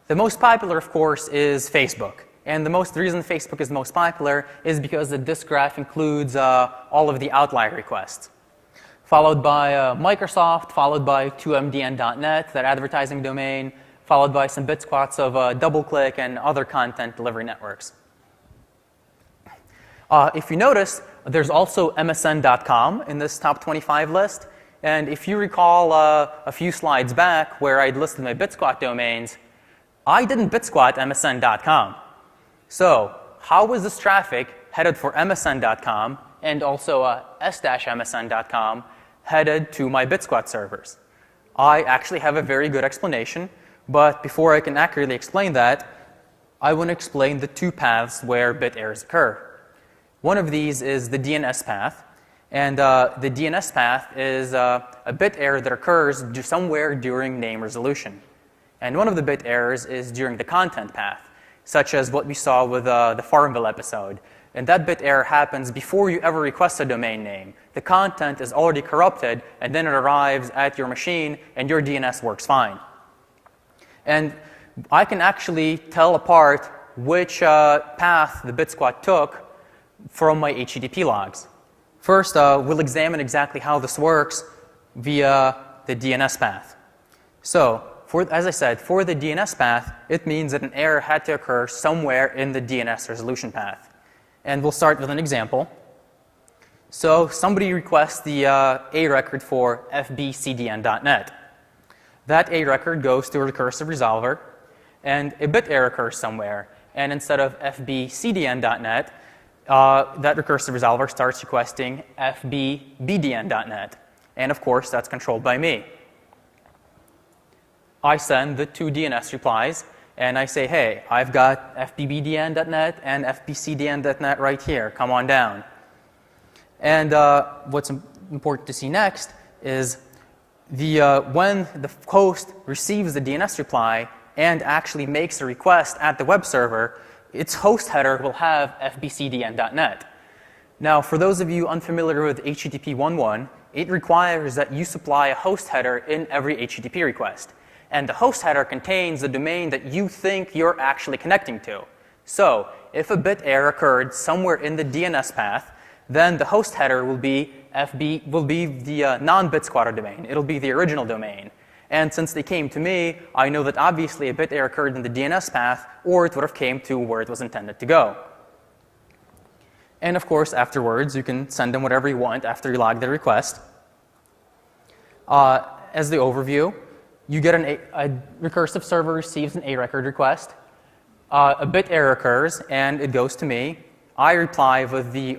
The most popular, of course, is Facebook. And the reason Facebook is most popular is because this graph includes all of the outlier requests. Followed by Microsoft, followed by 2mdn.net, that advertising domain, followed by some Bitsquats of DoubleClick and other content delivery networks. If you notice, there's also MSN.com in this top 25 list. And if you recall a few slides back where I'd listed my Bitsquat domains, I didn't Bitsquat MSN.com. So how was this traffic headed for MSN.com and also s-msn.com headed to my Bitsquat servers? I actually have a very good explanation. But before I can accurately explain that, I want to explain the 2 paths where bit errors occur. One of these is the DNS path. And the DNS path is a bit error that occurs somewhere during name resolution. And one of the bit errors is during the content path, such as what we saw with the Farmville episode. And that bit error happens before you ever request a domain name. The content is already corrupted, and then it arrives at your machine, and your DNS works fine. And I can actually tell apart which path the Bitsquat took from my HTTP logs. First, we'll examine exactly how this works via the DNS path. So, as I said, for the DNS path, it means that an error had to occur somewhere in the DNS resolution path. And we'll start with an example. So, somebody requests the A record for fbcdn.net. That A record goes to a recursive resolver, and a bit error occurs somewhere. And instead of fbcdn.net, that recursive resolver starts requesting fbbdn.net. And of course, that's controlled by me. I send the 2 DNS replies, and I say, hey, I've got fbbdn.net and fbcdn.net right here. Come on down. And what's important to see next is when the host receives the DNS reply and actually makes a request at the web server, its host header will have fbcdn.net. Now, for those of you unfamiliar with HTTP 1.1, it requires that you supply a host header in every HTTP request. And the host header contains the domain that you think you're actually connecting to. So, if a bit error occurred somewhere in the DNS path, then the host header will be the non-Bitsquatter domain. It'll be the original domain. And since they came to me, I know that obviously a bit error occurred in the DNS path, or it would have came to where it was intended to go. And of course, afterwards, you can send them whatever you want after you log the request. As the overview, you get a recursive server receives an A record request. A bit error occurs, and it goes to me. I reply with the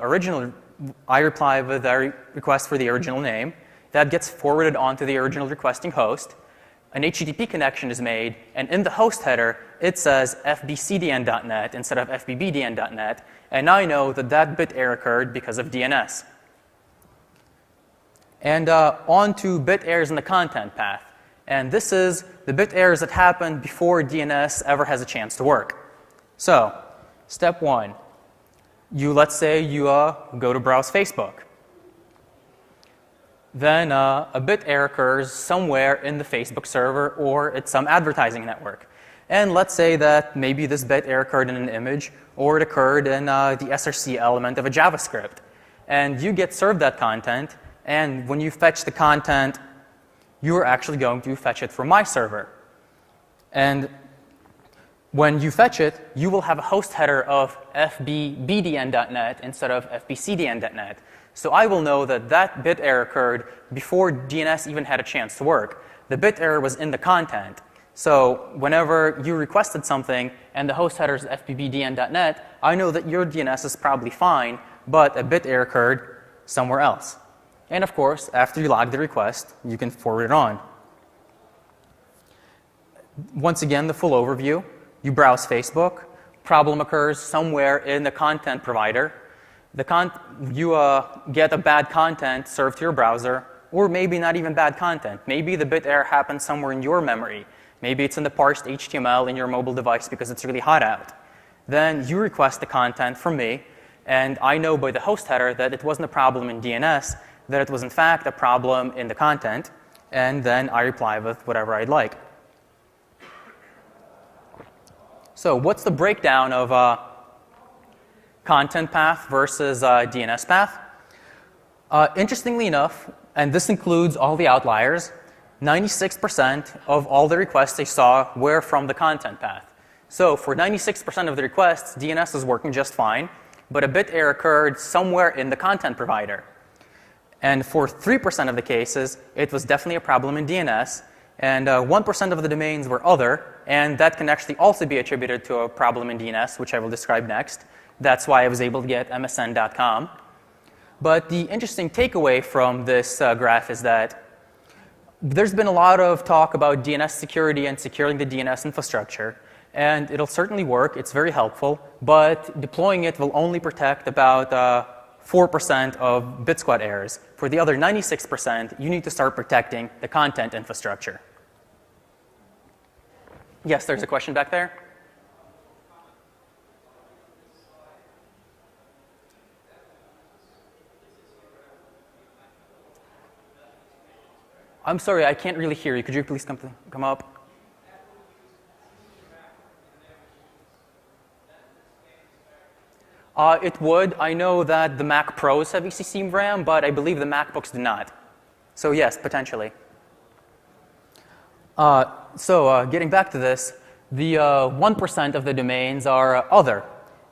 request for the original name. That gets forwarded onto the original requesting host. An HTTP connection is made, and in the host header, it says fbcdn.net instead of fbbdn.net, and I know that that bit error occurred because of DNS. And on to bit errors in the content path. And this is the bit errors that happen before DNS ever has a chance to work. So, step 1. Let's say you go to browse Facebook. Then a bit error occurs somewhere in the Facebook server or at some advertising network. And let's say that maybe this bit error occurred in an image, or it occurred in the src element of a JavaScript. And you get served that content, and when you fetch the content, you're actually going to fetch it from my server. And when you fetch it, you will have a host header of fbbdn.net instead of fbcdn.net. So I will know that that bit error occurred before DNS even had a chance to work. The bit error was in the content. So whenever you requested something and the host header is fbbdn.net, I know that your DNS is probably fine, but a bit error occurred somewhere else. And of course, after you log the request, you can forward it on. Once again, the full overview. You browse Facebook. Problem occurs somewhere in the content provider. You get a bad content served to your browser, or maybe not even bad content. Maybe the bit error happens somewhere in your memory. Maybe it's in the parsed HTML in your mobile device because it's really hot out. Then you request the content from me, and I know by the host header that it wasn't a problem in DNS, that it was in fact a problem in the content, and then I reply with whatever I'd like. So what's the breakdown of content path versus DNS path? Interestingly enough, and this includes all the outliers, 96% of all the requests I saw were from the content path. So for 96% of the requests, DNS is working just fine, but a bit error occurred somewhere in the content provider. And for 3% of the cases, it was definitely a problem in DNS, and 1% of the domains were other, and that can actually also be attributed to a problem in DNS, which I will describe next. That's why I was able to get msn.com. But the interesting takeaway from this graph is that there's been a lot of talk about DNS security and securing the DNS infrastructure, and it'll certainly work. It's very helpful, but deploying it will only protect about 4% of Bitsquat errors. For the other 96%, you need to start protecting the content infrastructure. Yes, there's a question back there. I'm sorry, I can't really hear you. Could you please come up? It would. I know that the Mac Pros have ECC RAM, but I believe the MacBooks do not. So yes, potentially. Getting back to this, the 1% of the domains are other.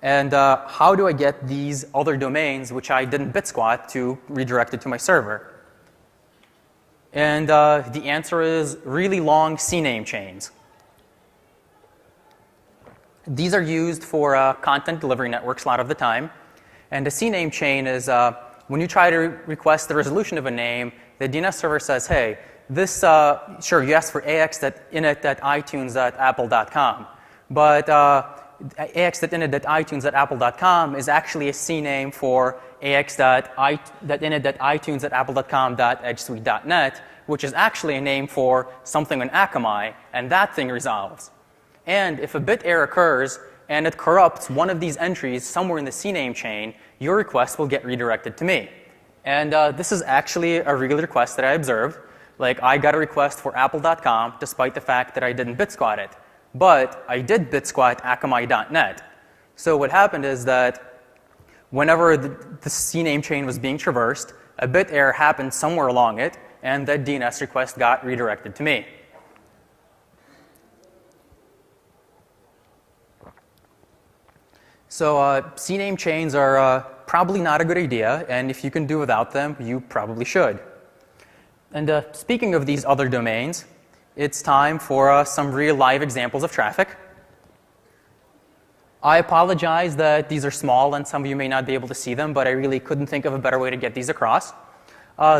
And how do I get these other domains, which I didn't Bitsquat, to redirect it to my server? And the answer is really long CNAME chains. These are used for content delivery networks a lot of the time. And a CNAME chain is when you try to request the resolution of a name, the DNS server says, hey, this, sure, you asked for ax.init.itunes.apple.com. But ax.init.itunes.apple.com is actually a CNAME for ax.init.itunes.apple.com.edgesuite.net, which is actually a name for something on Akamai, and that thing resolves. And if a bit error occurs and it corrupts one of these entries somewhere in the CNAME chain, your request will get redirected to me. And this is actually a real request that I observed. Like, I got a request for apple.com despite the fact that I didn't Bitsquat it. But I did Bitsquat Akamai.net. So what happened is that whenever the CNAME chain was being traversed, a bit error happened somewhere along it, and that DNS request got redirected to me. So CNAME chains are probably not a good idea, and if you can do without them, you probably should. And speaking of these other domains, it's time for some real live examples of traffic. I apologize that these are small and some of you may not be able to see them, but I really couldn't think of a better way to get these across.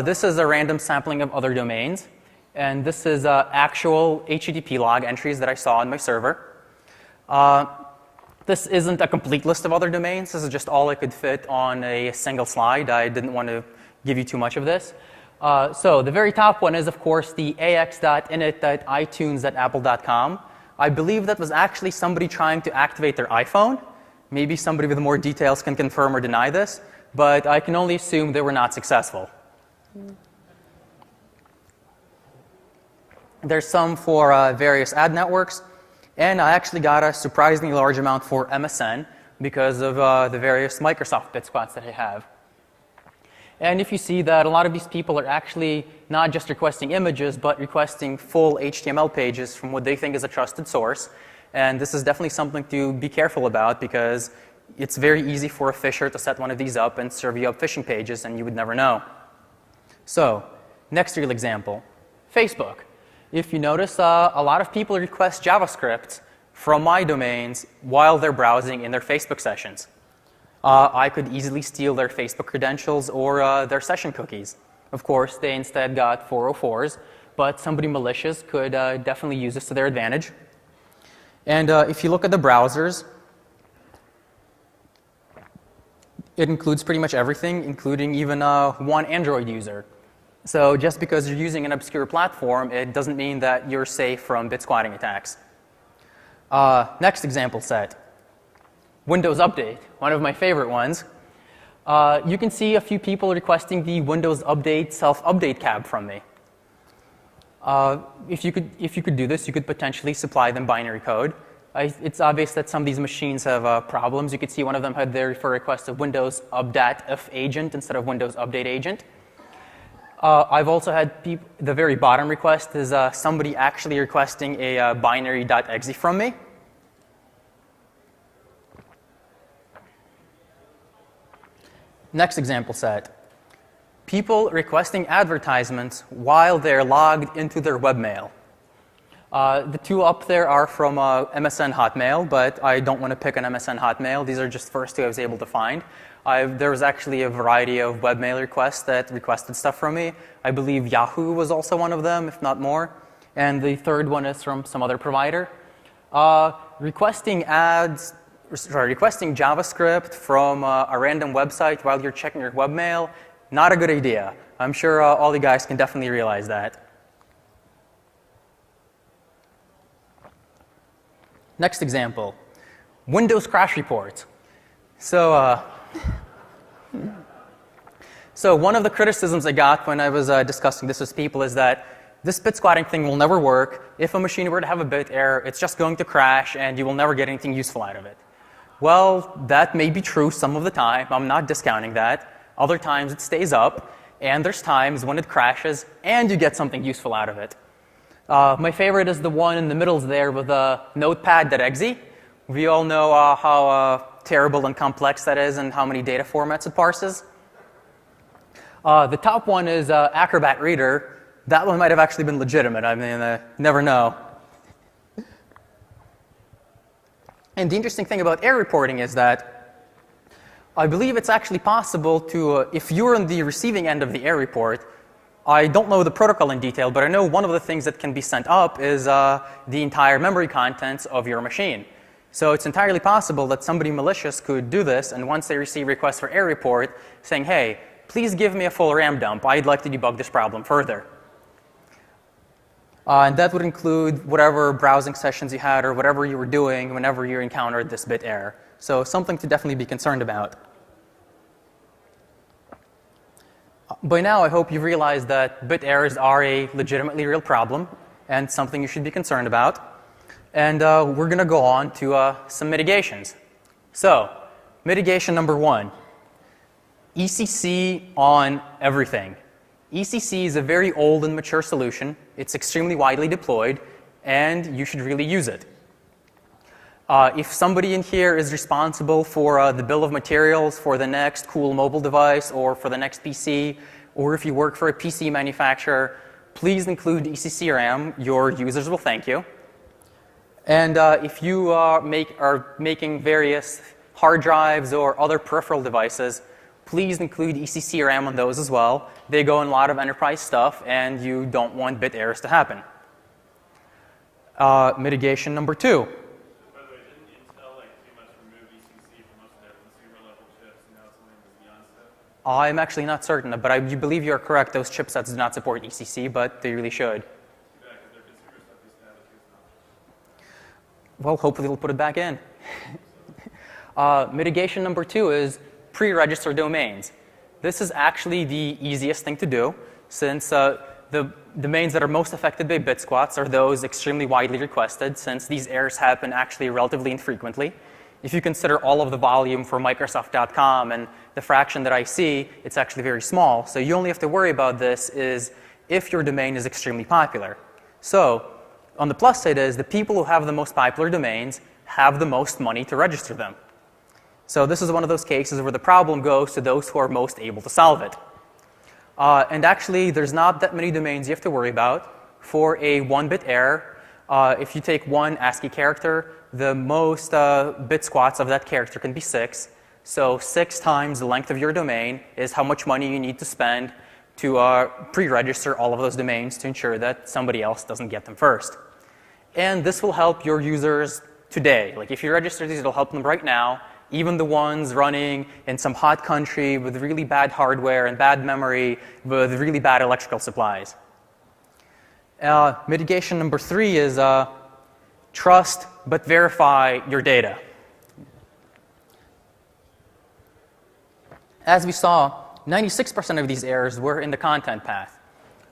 This is a random sampling of other domains, and this is actual HTTP log entries that I saw on my server. This isn't a complete list of other domains. This is just all I could fit on a single slide. I didn't want to give you too much of this. So the very top one is, of course, the ax.init.itunes.apple.com. I believe that was actually somebody trying to activate their iPhone. Maybe somebody with more details can confirm or deny this, but I can only assume they were not successful. There's some for various ad networks. And I actually got a surprisingly large amount for MSN because of the various Microsoft Bitsquats that I have. And if you see that a lot of these people are actually not just requesting images, but requesting full HTML pages from what they think is a trusted source. And this is definitely something to be careful about because it's very easy for a phisher to set one of these up and serve you up phishing pages, and you would never know. So, next real example, Facebook. If you notice, a lot of people request JavaScript from my domains while they're browsing in their Facebook sessions. I could easily steal their Facebook credentials or their session cookies. Of course, they instead got 404s, but somebody malicious could definitely use this to their advantage. And if you look at the browsers, it includes pretty much everything, including even one Android user. So just because you're using an obscure platform, it doesn't mean that you're safe from Bitsquatting attacks. Next example set, Windows Update, one of my favorite ones. You can see a few people requesting the Windows Update self-update cab from me. If you could do this, you could potentially supply them binary code. It's obvious that some of these machines have problems. You could see one of them had their refer request of Windows Updat agent instead of Windows Update agent. I've also had the very bottom request is somebody actually requesting a binary.exe from me. Next example set. People requesting advertisements while they're logged into their webmail. The two up there are from MSN Hotmail, but I don't want to pick an MSN Hotmail. These are just first two I was able to find. There was actually a variety of webmail requests that requested stuff from me. I believe Yahoo was also one of them, if not more. And the third one is from some other provider. Requesting JavaScript from a random website while you're checking your webmail, not a good idea. I'm sure all you guys can definitely realize that. Next example, Windows crash report. So one of the criticisms I got when I was discussing this with people is that this bit squatting thing will never work. If a machine were to have a bit error, it's just going to crash and you will never get anything useful out of it. Well, that may be true some of the time. I'm not discounting that. Other times it stays up, and there's times when it crashes and you get something useful out of it. My favorite is the one in the middle there with notepad.exe. We all know how terrible and complex that is and how many data formats it parses. The top one is Acrobat Reader. That one might have actually been legitimate. I mean, never know. And the interesting thing about error reporting is that I believe it's actually possible to, if you're on the receiving end of the error report, I don't know the protocol in detail, but I know one of the things that can be sent up is the entire memory contents of your machine. So it's entirely possible that somebody malicious could do this, and once they receive requests for error report saying, hey, please give me a full RAM dump, I'd like to debug this problem further. And that would include whatever browsing sessions you had or whatever you were doing whenever you encountered this bit error. So something to definitely be concerned about. By now, I hope you've realized that bit errors are a legitimately real problem and something you should be concerned about. And we're going to go on to some mitigations. So, mitigation number one, ECC on everything. ECC is a very old and mature solution. It's extremely widely deployed, and you should really use it. If somebody in here is responsible for the bill of materials for the next cool mobile device or for the next PC, or if you work for a PC manufacturer, please include ECC RAM. Your users will thank you. And if you are making various hard drives or other peripheral devices, please include ECC RAM on those as well. They go in a lot of enterprise stuff, and you don't want bit errors to happen. Mitigation number two. By the way, didn't Intel pretty much remove ECC from most of their consumer level chips, and now it's only the Xeon stuff? I'm actually not certain, but I believe you're correct. Those chipsets do not support ECC, but they really should. Yeah, because their consumer stuff used to have it too. Well, hopefully they'll put it back in. Mitigation number two is pre-register domains. This is actually the easiest thing to do, since the domains that are most affected by bit squats are those extremely widely requested, since these errors happen actually relatively infrequently. If you consider all of the volume for Microsoft.com and the fraction that I see, it's actually very small. So you only have to worry about this is if your domain is extremely popular. So on the plus side is the people who have the most popular domains have the most money to register them. So this is one of those cases where the problem goes to those who are most able to solve it. And actually, there's not that many domains you have to worry about. For a 1-bit error, if you take one ASCII character, the most bit squats of that character can be 6. So 6 times the length of your domain is how much money you need to spend to pre-register all of those domains to ensure that somebody else doesn't get them first. And this will help your users today. Like if you register these, it'll help them right now. Even the ones running in some hot country with really bad hardware and bad memory with really bad electrical supplies. Mitigation number 3 is trust but verify your data. As we saw, 96% of these errors were in the content path.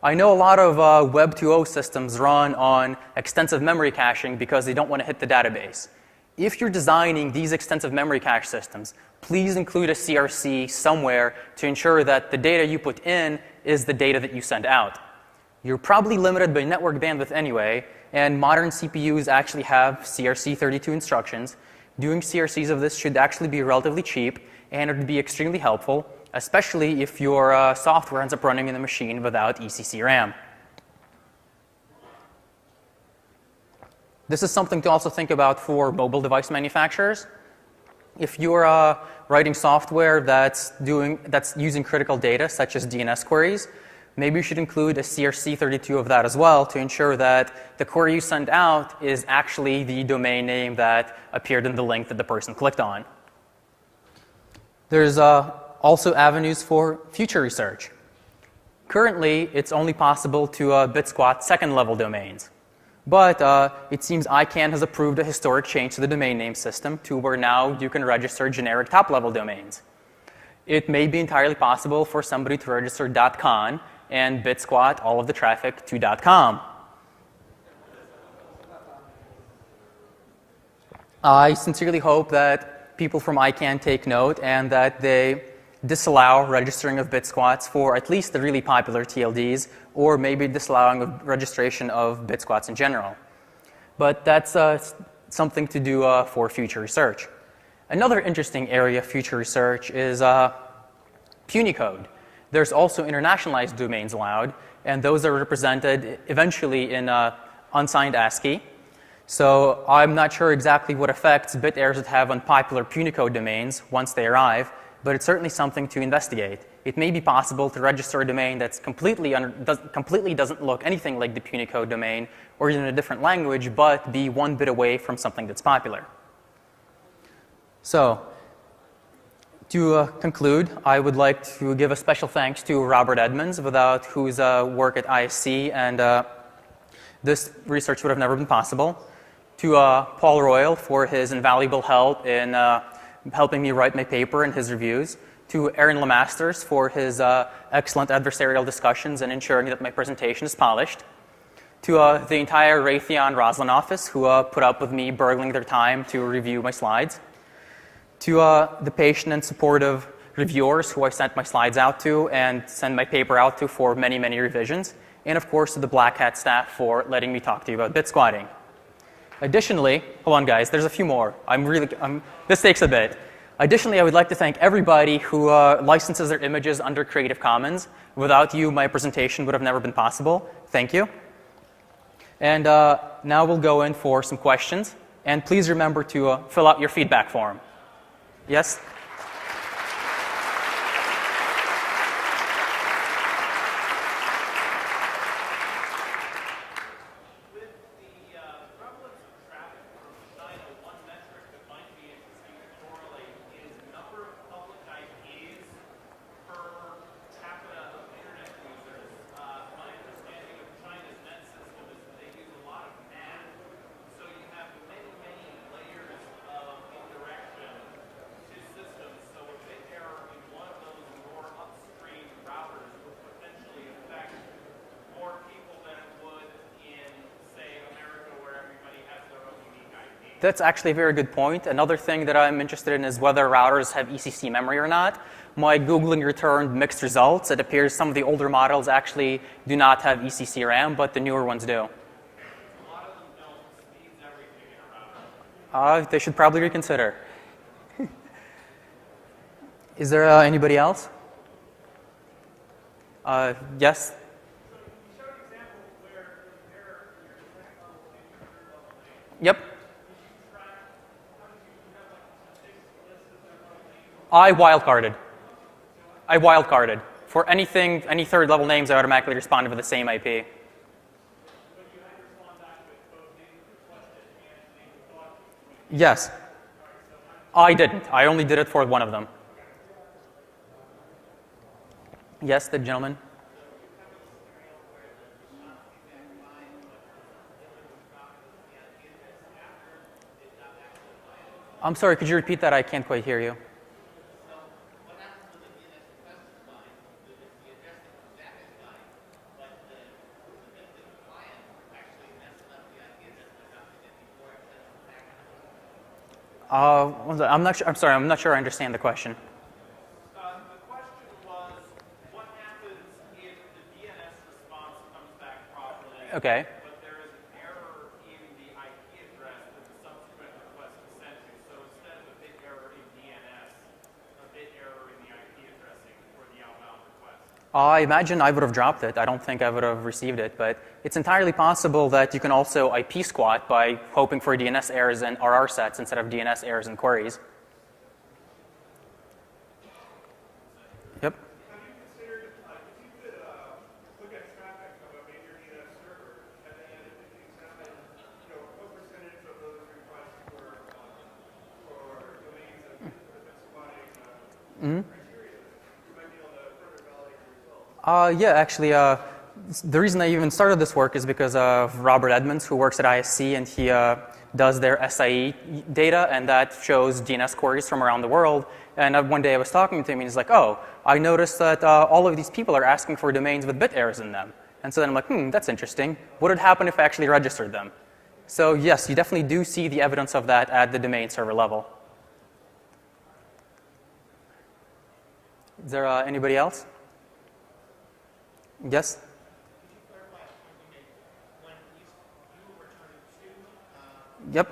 I know a lot of Web 2.0 systems run on extensive memory caching because they don't want to hit the database. If you're designing these extensive memory cache systems, please include a CRC somewhere to ensure that the data you put in is the data that you send out. You're probably limited by network bandwidth anyway, and modern CPUs actually have CRC32 instructions. Doing CRCs of this should actually be relatively cheap, and it would be extremely helpful, especially if your software ends up running in the machine without ECC RAM. This is something to also think about for mobile device manufacturers. If you're writing software that's using critical data, such as DNS queries, maybe you should include a CRC32 of that as well to ensure that the query you send out is actually the domain name that appeared in the link that the person clicked on. There's also avenues for future research. Currently, it's only possible to bit squat second-level domains. But it seems ICANN has approved a historic change to the domain name system to where now you can register generic top-level domains. It may be entirely possible for somebody to register .con and bit squat all of the traffic to .com. I sincerely hope that people from ICANN take note and that they disallow registering of bit squats for at least the really popular TLDs, or maybe disallowing of registration of bit squats in general. But that's something to do for future research. Another interesting area of future research is Punycode. There's also internationalized domains allowed, and those are represented eventually in unsigned ASCII. So I'm not sure exactly what effects bit errors would have on popular Punycode domains once they arrive, but it's certainly something to investigate. It may be possible to register a domain that's completely doesn't look anything like the Punycode domain, or in a different language, but be 1 bit away from something that's popular. So, to conclude, I would like to give a special thanks to Robert Edmonds, without whose work at ISC and this research would have never been possible. To Paul Royal for his invaluable help in helping me write my paper and his reviews. To Aaron Lemasters for his excellent adversarial discussions and ensuring that my presentation is polished. To the entire Raytheon Roslyn office who put up with me burgling their time to review my slides. To the patient and supportive reviewers who I sent my slides out to and send my paper out to for many, many revisions. And of course to the BlackHat staff for letting me talk to you about bit squatting. Additionally, hold on guys, there's a few more. This takes a bit. Additionally, I would like to thank everybody who licenses their images under Creative Commons. Without you, my presentation would have never been possible. Thank you. And now we'll go in for some questions. And please remember to fill out your feedback form. Yes? Many layers of indirection to systems That's actually a very good point. Another thing that I'm interested in is whether routers have ECC memory or not. My Googling returned mixed results. It appears some of the older models actually do not have ECC RAM, but the newer ones do. They should probably reconsider. Is there anybody else? Yes? Yep. I wildcarded. For anything, any third level names, I automatically responded with the same IP. Yes. I didn't. I only did it for one of them. Yes, the gentleman. I'm sorry, could you repeat that? I can't quite hear you. I'm not sure. I'm sorry. I'm not sure I understand the question. The question was, what happens if the DNS response comes back properly? Okay. But there is an error in the IP address that the subsequent request is sent to. So instead of a bit error in DNS, a bit error in the IP addressing for the outbound request. I imagine I would have dropped it. I don't think I would have received it, but it's entirely possible that you can also IP squat by hoping for DNS errors and RR sets instead of DNS errors and queries. Yep. Have you considered if you could look at traffic of a major DNS server and then examine, what percentage of those requests were for domains that have been squatting criteria, you might be able to further validate your results? Yeah, actually, the reason I even started this work is because of Robert Edmonds, who works at ISC, and he does their SIE data, and that shows DNS queries from around the world. And one day I was talking to him, and he's like, oh, I noticed that all of these people are asking for domains with bit errors in them. And so then I'm like, that's interesting. What would happen if I actually registered them? So yes, you definitely do see the evidence of that at the domain server level. Is there anybody else? Yes? Yep.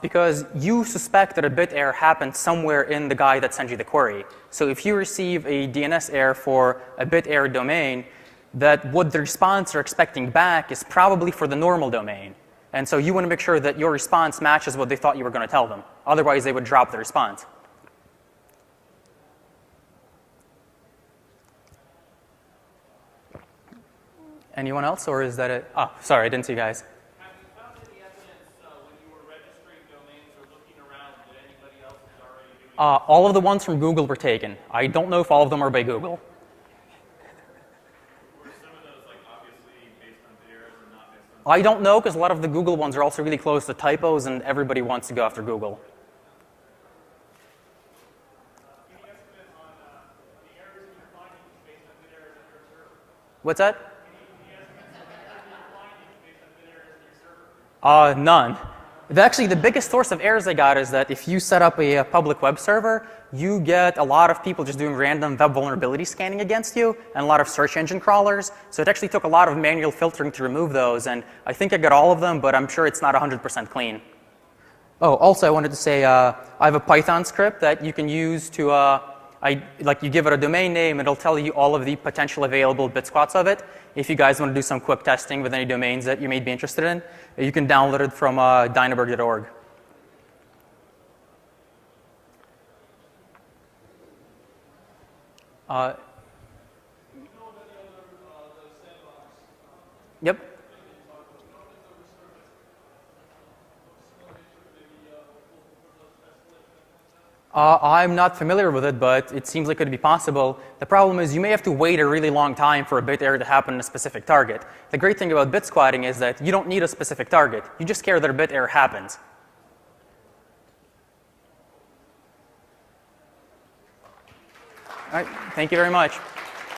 Because you suspect that a bit error happened somewhere in the guy that sent you the query. So if you receive a DNS error for a bit error domain, that what the response are expecting back is probably for the normal domain. And so you want to make sure that your response matches what they thought you were going to tell them. Otherwise, they would drop the response. Anyone else, or is that it? Oh, sorry, I didn't see you guys. Have you found any evidence when you were registering domains or looking around that anybody else is already doing it? All of the ones from Google were taken. I don't know if all of them are by Google. Were some of those obviously based on bit errors or not based on? I don't know, because a lot of the Google ones are also really close to typos, and everybody wants to go after Google. Any estimate on the errors that you're finding based on bit errors on your server? What's that? None. Actually, the biggest source of errors I got is that if you set up a public web server, you get a lot of people just doing random web vulnerability scanning against you, and a lot of search engine crawlers. So it actually took a lot of manual filtering to remove those, and I think I got all of them, but I'm sure it's not 100% clean. Oh, also I wanted to say I have a Python script that you can use to, you give it a domain name, it'll tell you all of the potential available bit squats of it. If you guys want to do some quick testing with any domains that you may be interested in, you can download it from dynaburg.org. Yep. I'm not familiar with it, but it seems like it could be possible. The problem is you may have to wait a really long time for a bit error to happen in a specific target. The great thing about bit squatting is that you don't need a specific target. You just care that a bit error happens. All right. Thank you very much.